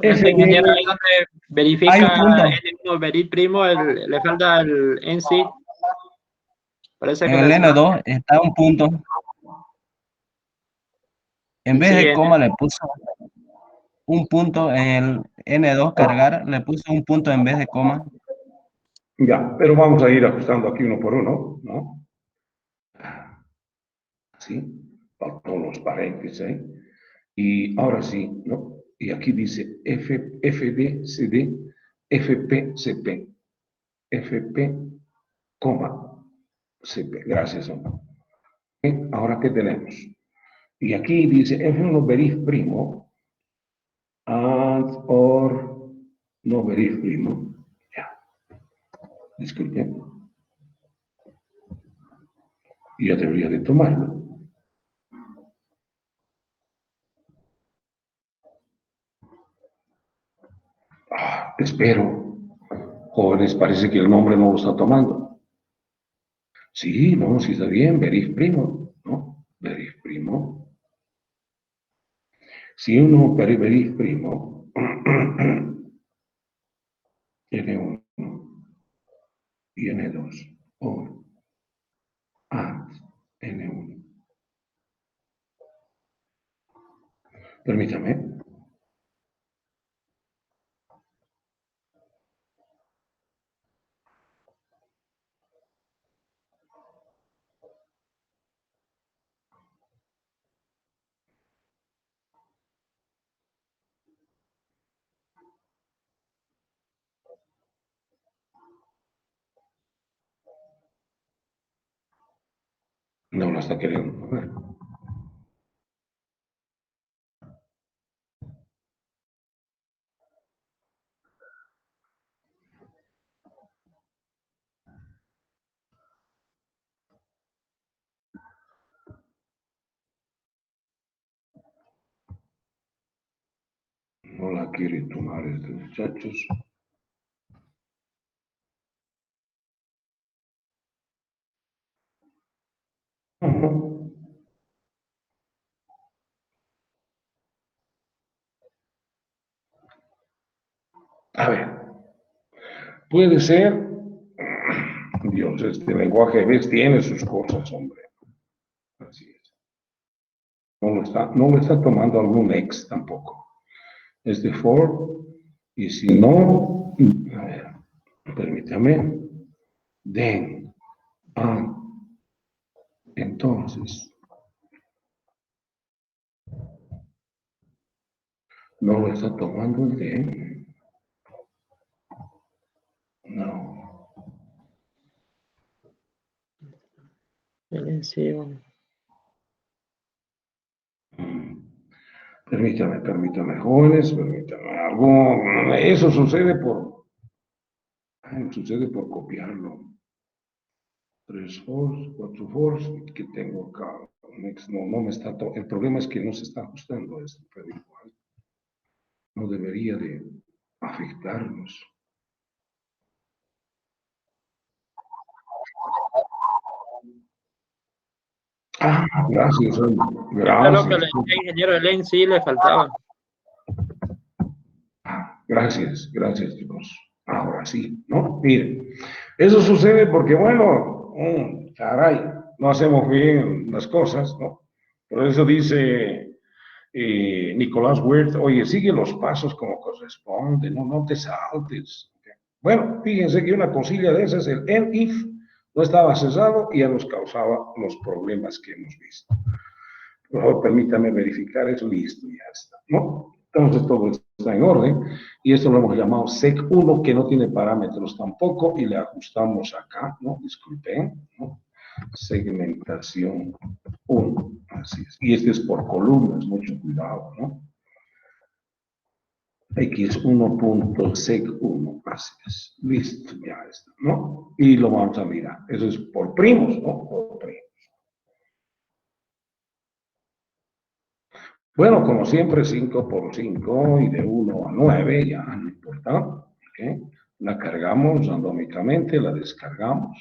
S2: Ese
S1: FD,
S2: ingeniero ahí donde
S3: Hay un
S2: verifica
S3: punto.
S2: N1 verí primo, le falta el en sí. Parece
S3: En
S2: que
S3: el
S2: les falta.
S3: N2 está un punto. En vez
S2: Sí,
S3: de coma le puso un punto en el N2 cargar, le puso un punto en vez de coma.
S1: ya, pero vamos a ir ajustando aquí uno por uno, ¿no? Así, faltó los paréntesis, ¿eh? Y ahora sí, ¿no? Y aquí dice FD, CD, FP, CP, FP, coma, CP. Gracias, ¿no? Ahora, ¿qué tenemos? Y aquí dice F1 verif primo, and or no verif primo. Ya, disculpen. Ya debería de tomarlo. Espero. Jóvenes, parece que el nombre no lo está tomando. Sí, no, sí está bien, verif primo, ¿no? Verif primo. Si uno verif primo, N1 y N2, o AND, N1. Permítame. No la está queriendo ver. No la quiere tomar estos muchachos. A ver, puede ser. Dios, este lenguaje ves tiene sus cosas, hombre. Así es. No lo está tomando algún ex tampoco. Es de for, y si no, a ver, permítame, then, entonces, no lo está tomando el de, no.
S2: Silencio.
S1: Permítame, jóvenes, permítame. Eso sucede por copiarlo. 3 force, 4 force, que tengo acá. No me está, el problema es que no se está ajustando esto, pero igual no debería de afectarnos. Gracias,
S2: Claro que
S1: gracias.
S2: el ingeniero Elen sí le faltaba.
S1: Gracias, chicos. Ahora sí, ¿no? Miren, eso sucede porque, bueno, caray, no hacemos bien las cosas, ¿no? Por eso dice Nicolás Wirth, oye, sigue los pasos como corresponde, no te saltes. Bueno, fíjense que una cosilla de esas, el end if, no estaba cesado y ya nos causaba los problemas que hemos visto. Por favor, permítame verificar eso, listo, ya está, ¿no? Entonces todo está en orden y esto lo hemos llamado sec1, que no tiene parámetros tampoco, y le ajustamos acá, ¿no? Disculpen, ¿no? Segmentación 1, así es. Y este es por columnas, mucho cuidado, ¿no? X1.sec1, así es. Listo, ya está, ¿no? Y lo vamos a mirar. Eso es por primos, ¿no? Por primos. Bueno, como siempre, 5 por 5 y de 1 a 9, ya no importa. ¿Okay? La cargamos randómicamente, la descargamos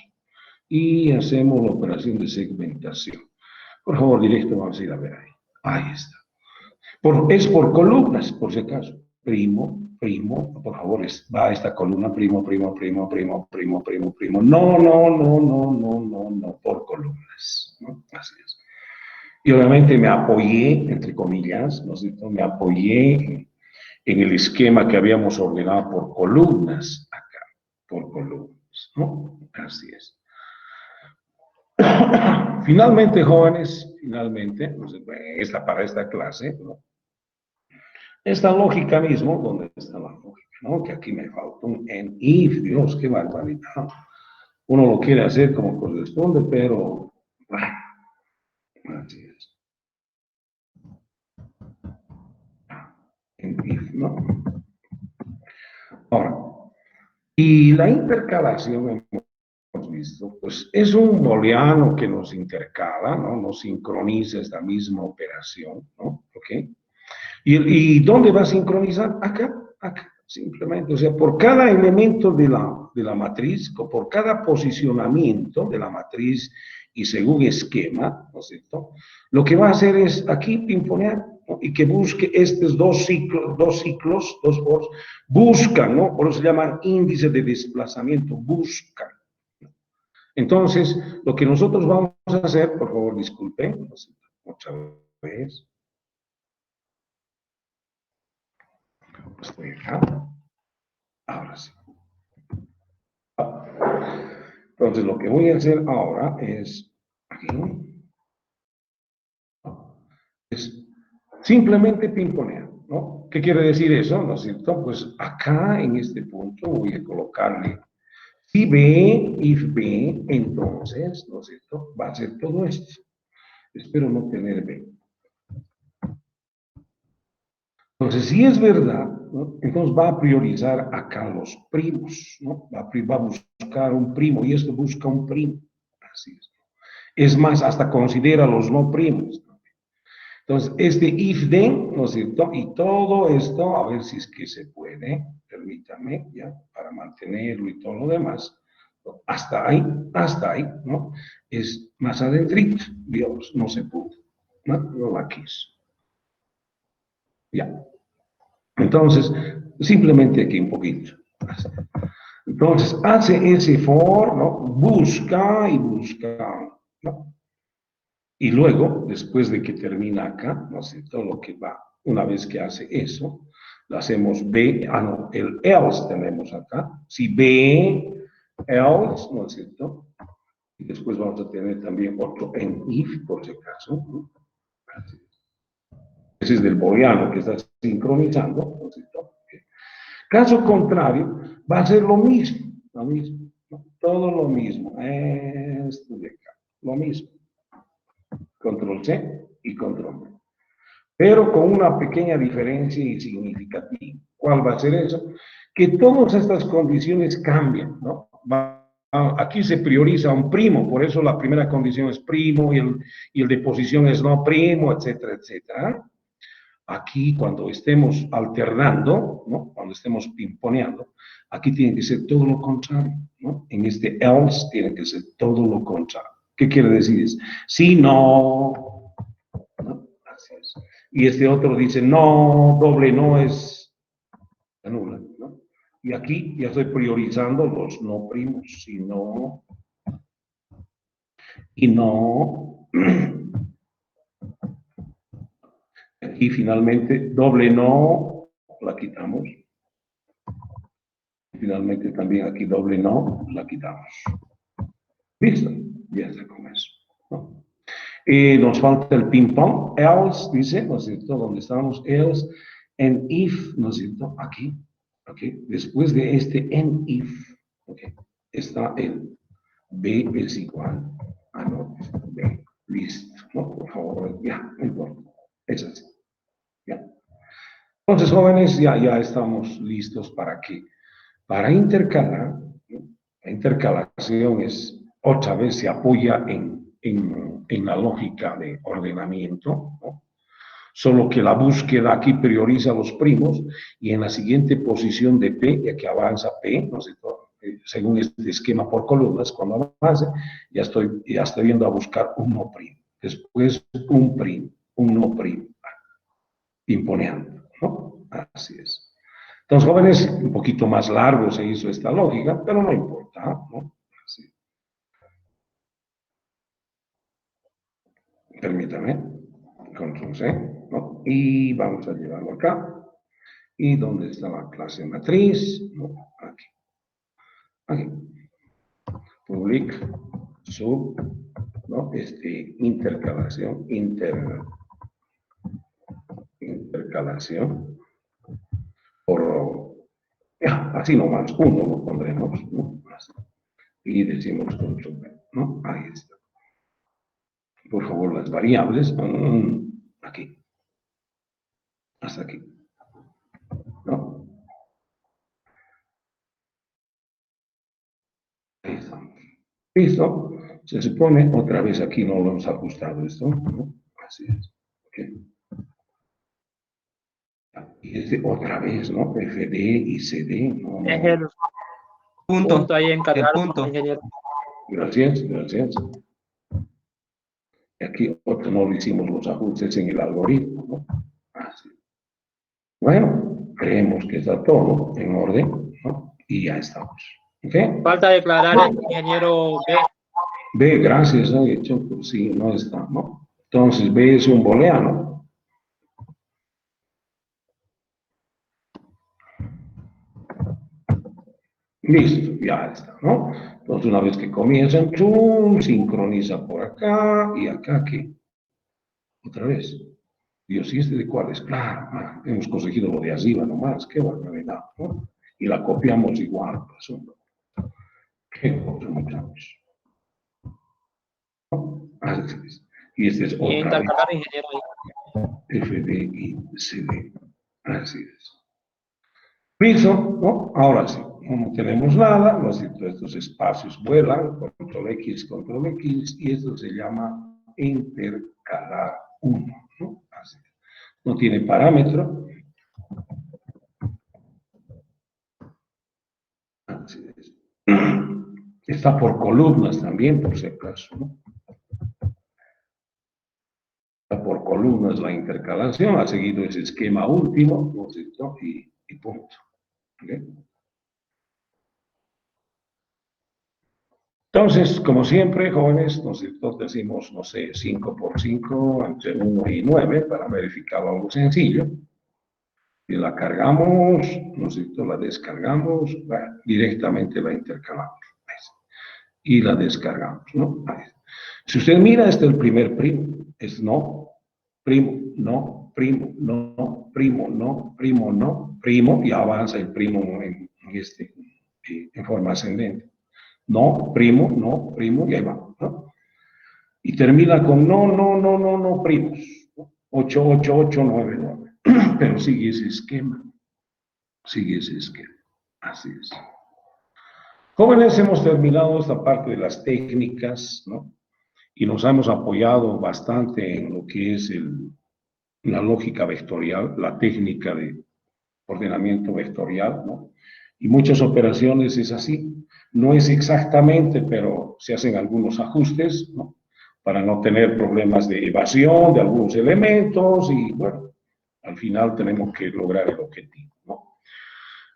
S1: y hacemos la operación de segmentación. Por favor, directo, vamos a ir a ver ahí. Ahí está. Es por columnas, por si acaso. Primo, por favor, va a esta columna, primo. No, por columnas. ¿No? Así es. Y obviamente me apoyé, entre comillas, ¿no es cierto? Me apoyé en el esquema que habíamos ordenado por columnas acá, por columnas, ¿no? Así es. Finalmente, jóvenes, para esta clase, ¿no? Esta lógica mismo, ¿dónde está la lógica? ¿No? Que aquí me falta un and if, Dios, qué barbaridad. Uno lo quiere hacer como corresponde, pero, bueno, así es. And if, ¿no? Ahora, y la intercalación, hemos visto, pues es un booleano que nos intercala, ¿no? Nos sincroniza esta misma operación, ¿no? ¿Ok? ¿Y dónde va a sincronizar? Acá, simplemente. O sea, por cada elemento de la matriz, por cada posicionamiento de la matriz y según esquema, ¿no es cierto? Lo que va a hacer es aquí pimponear, ¿no? Y que busque estos dos ciclos, dos foros, buscan, ¿no? Por eso se llaman índices de desplazamiento, buscan. Entonces, lo que nosotros vamos a hacer, por favor, disculpen, otra vez. Estoy acá. Ahora sí. Entonces, lo que voy a hacer ahora es, aquí, es simplemente pimponear, ¿no? ¿Qué quiere decir eso? ¿No es cierto? Pues acá en este punto voy a colocarle Si B, if B, entonces, ¿no es cierto? Va a ser todo esto. Espero no tener B. Entonces, si es verdad, ¿no? Entonces va a priorizar acá los primos, ¿no? Va a buscar un primo y esto busca un primo. Así es. Es más, hasta considera los no primos. Entonces, este if then, ¿no es cierto? Y todo esto, a ver si es que se puede, permítame, ya, para mantenerlo y todo lo demás. Hasta ahí, ¿no? Es más adentrito, Dios, no se pudo, ¿no? No la quiso. Ya. Entonces, simplemente aquí un poquito. Entonces, hace ese for, ¿no? Busca y busca, ¿no? Y luego, después de que termina acá, ¿no es cierto? Lo que va, una vez que hace eso, lo hacemos B, no, el else tenemos acá. Si B, else, ¿no es cierto? Y después vamos a tener también otro en if, por si acaso, ¿no? Ese es del booleano que está sincronizando, ¿no es cierto? Caso contrario, va a ser lo mismo, ¿no? Todo lo mismo, esto de acá, lo mismo. Control C y Control V. Pero con una pequeña diferencia y significativa. ¿Cuál va a ser eso? Que todas estas condiciones cambian, ¿no? Aquí se prioriza un primo, por eso la primera condición es primo y el de posición es no primo, etcétera, etcétera. Aquí, cuando estemos alternando, ¿no? Cuando estemos pimponeando, aquí tiene que ser todo lo contrario, ¿no? En este else tiene que ser todo lo contrario. ¿Qué quiere decir? Si no, ¿no? Así es. Y este otro dice no, doble no es anula, ¿no? Y aquí ya estoy priorizando los no primos, si no, y no. Aquí finalmente doble no, la quitamos. Finalmente también aquí doble no, la quitamos. Listo, ya está con eso, ¿no? Nos falta el ping-pong, else, dice, ¿no es cierto? Donde estábamos, else, and if, ¿no es cierto? Aquí, ¿ok? Después de este and if, ¿ok? Está el B es igual a no, B, listo, ¿no? Por favor, ya, no importa, es así, ya. Entonces, jóvenes, ya estamos listos para intercalar, ¿no? La intercalación es, otra vez se apoya en la lógica de ordenamiento, ¿no? Solo que la búsqueda aquí prioriza los primos y en la siguiente posición de P, ya que avanza P, ¿no sé, según este esquema por columnas, cuando avance, ya estoy viendo a buscar un no primo. Después un primo, un no primo, imponeando, ¿no? Así es. Entonces, jóvenes, un poquito más largo se hizo esta lógica, pero no importa, ¿no? Así. Permítame, control C, ¿no? Y vamos a llevarlo acá. ¿Y dónde está la clase matriz? ¿No? Aquí. Aquí. Public, sub, ¿no? Intercalación, intercalación, por, ya, así nomás, uno lo pondremos, ¿no? Así. Y decimos control B, ¿no? Ahí está. Por favor, las variables, aquí, hasta aquí, ¿no? Ahí estamos. Listo. Se supone, otra vez aquí no lo hemos ajustado esto, ¿no? Así es. Okay. Y otra vez, ¿no? FD y CD, ¿no?
S2: Es el punto ahí encargado, ingeniero.
S1: Gracias, gracias. Y aquí otro no le hicimos los ajustes en el algoritmo, ¿no? Así. Bueno, creemos que está todo en orden, ¿no? Y ya estamos. ¿Ok?
S2: Falta declarar el ingeniero B.
S1: B, gracias, ¿no? Hecho, pues sí, no está, ¿no? Entonces, B es un booleano. Listo, ya está, ¿no? Entonces, una vez que comienzan, ¡chum! Sincroniza por acá y acá, ¿qué? Otra vez. Dios, ¿y este de cuál es? Claro, hemos conseguido lo de arriba nomás, qué barbaridad, ¿no? Y la copiamos igual, pues, ¿Qué cosa, muchachos? Así es. Y este es
S2: Y
S1: otra vez.
S2: intercalar, ingeniero, ahí.
S1: F, D, I, C, D. Así es. Listo, ¿no? Ahora sí, no tenemos nada, ¿no? Estos espacios vuelan, control X, y esto se llama intercalar 1, ¿no? Así es. No tiene parámetro. Así es. Está por columnas también, por si acaso, ¿no? Está por columnas la intercalación, ha seguido ese esquema último, ¿no es cierto? Y punto. ¿Okay? Entonces, como siempre, jóvenes, ¿no es cierto? Decimos, no sé, 5 por 5, entre 1 y 9, para verificar algo sencillo. Y la cargamos, ¿no es cierto? La descargamos, directamente la intercalamos. Y la descargamos, ¿no? Si usted mira, este es el primer primo. Es no, primo, no, primo, no, primo, no, primo, no, primo, y avanza el primo en forma ascendente. No, primo, y ahí va, ¿no? Y termina con no, primos. 8, 8, 8, 9, 9. Pero sigue ese esquema. Sigue ese esquema. Así es. Jóvenes, hemos terminado esta parte de las técnicas, ¿no? Y nos hemos apoyado bastante en lo que es la lógica vectorial, la técnica de ordenamiento vectorial, ¿no? Y muchas operaciones es así. No es exactamente, pero se hacen algunos ajustes, ¿no? Para no tener problemas de evasión de algunos elementos y, bueno, al final tenemos que lograr el objetivo, ¿no?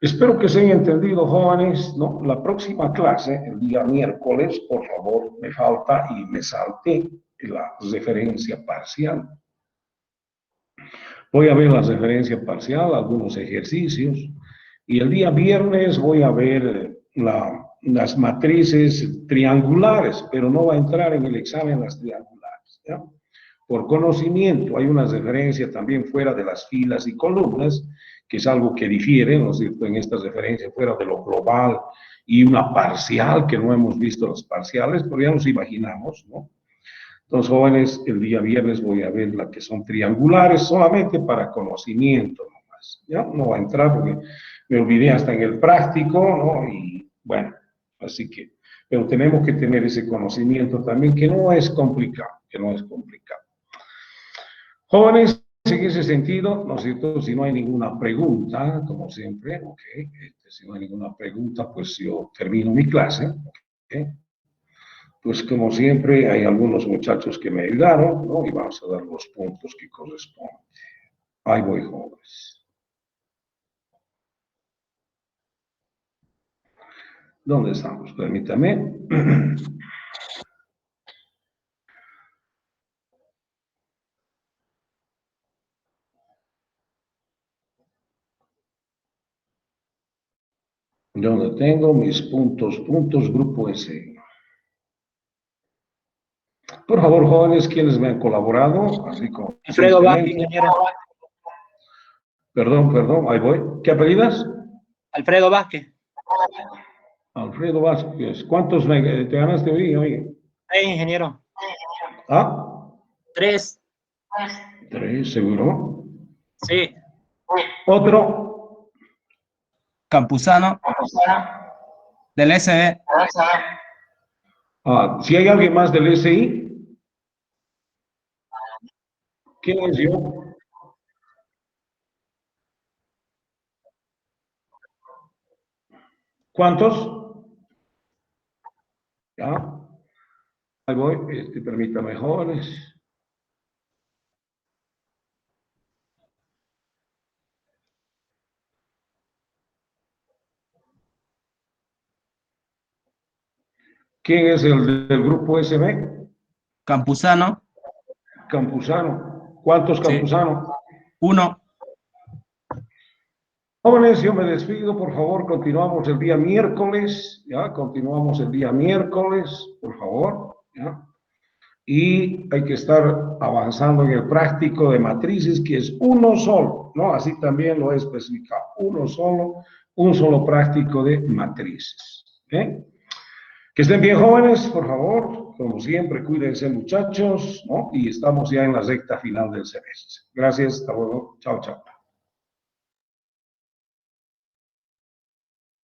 S1: Espero que se haya entendido, jóvenes, ¿no? La próxima clase, el día miércoles, por favor, me falta y me salté la referencia parcial. Voy a ver la referencia parcial, algunos ejercicios, y el día viernes voy a ver las matrices triangulares, pero no va a entrar en el examen las triangulares, ¿ya? Por conocimiento, hay una referencia también fuera de las filas y columnas, que es algo que difiere, ¿no es cierto?, en esta referencia fuera de lo global y una parcial, que no hemos visto las parciales, pero ya nos imaginamos, ¿no? Entonces, jóvenes, el día viernes voy a ver las que son triangulares, solamente para conocimiento nomás, ¿ya? No va a entrar porque me olvidé hasta en el práctico, ¿no? Y bueno, así que, pero tenemos que tener ese conocimiento también, que no es complicado, que no es complicado. Jóvenes, en ese sentido, ¿no es cierto? Si no hay ninguna pregunta, como siempre, ¿ok? Si no hay ninguna pregunta, pues yo termino mi clase, ¿ok? Pues como siempre, hay algunos muchachos que me ayudaron, ¿no? Y vamos a dar los puntos que corresponden. Ahí voy, jóvenes. ¿Dónde estamos? Permítame. ¿Dónde tengo mis puntos, grupo S? Por favor, jóvenes, quienes me han colaborado, así como...
S2: Alfredo Vázquez, ingeniero.
S1: Perdón, ahí voy. ¿Qué apellidas?
S2: Alfredo Vázquez.
S1: Alfredo Vázquez. ¿Cuántos te ganaste hoy, oye?
S2: Ingeniero.
S1: ¿Ah?
S2: 3.
S1: 3, ¿seguro?
S2: Sí.
S1: ¿Otro?
S3: Campuzano, del SB.
S1: Si hay alguien más del SI, ¿quién es yo? ¿Cuántos? Ya. Ahí voy. Permítame, jóvenes. ¿Quién es el del grupo SB?
S3: Campuzano,
S1: Campuzano. ¿Cuántos Campuzano?
S3: 1.
S1: Jóvenes, yo me despido, por favor, continuamos el día miércoles, ¿ya? Continuamos el día miércoles, por favor, ¿ya? Y hay que estar avanzando en el práctico de matrices, que es uno solo, ¿no? Así también lo he especificado, uno solo, un solo práctico de matrices, ¿ok? Que estén bien, jóvenes, por favor. Como siempre, cuídense, muchachos, ¿no? Y estamos ya en la recta final del semestre. Gracias, hasta luego. Chao, chao.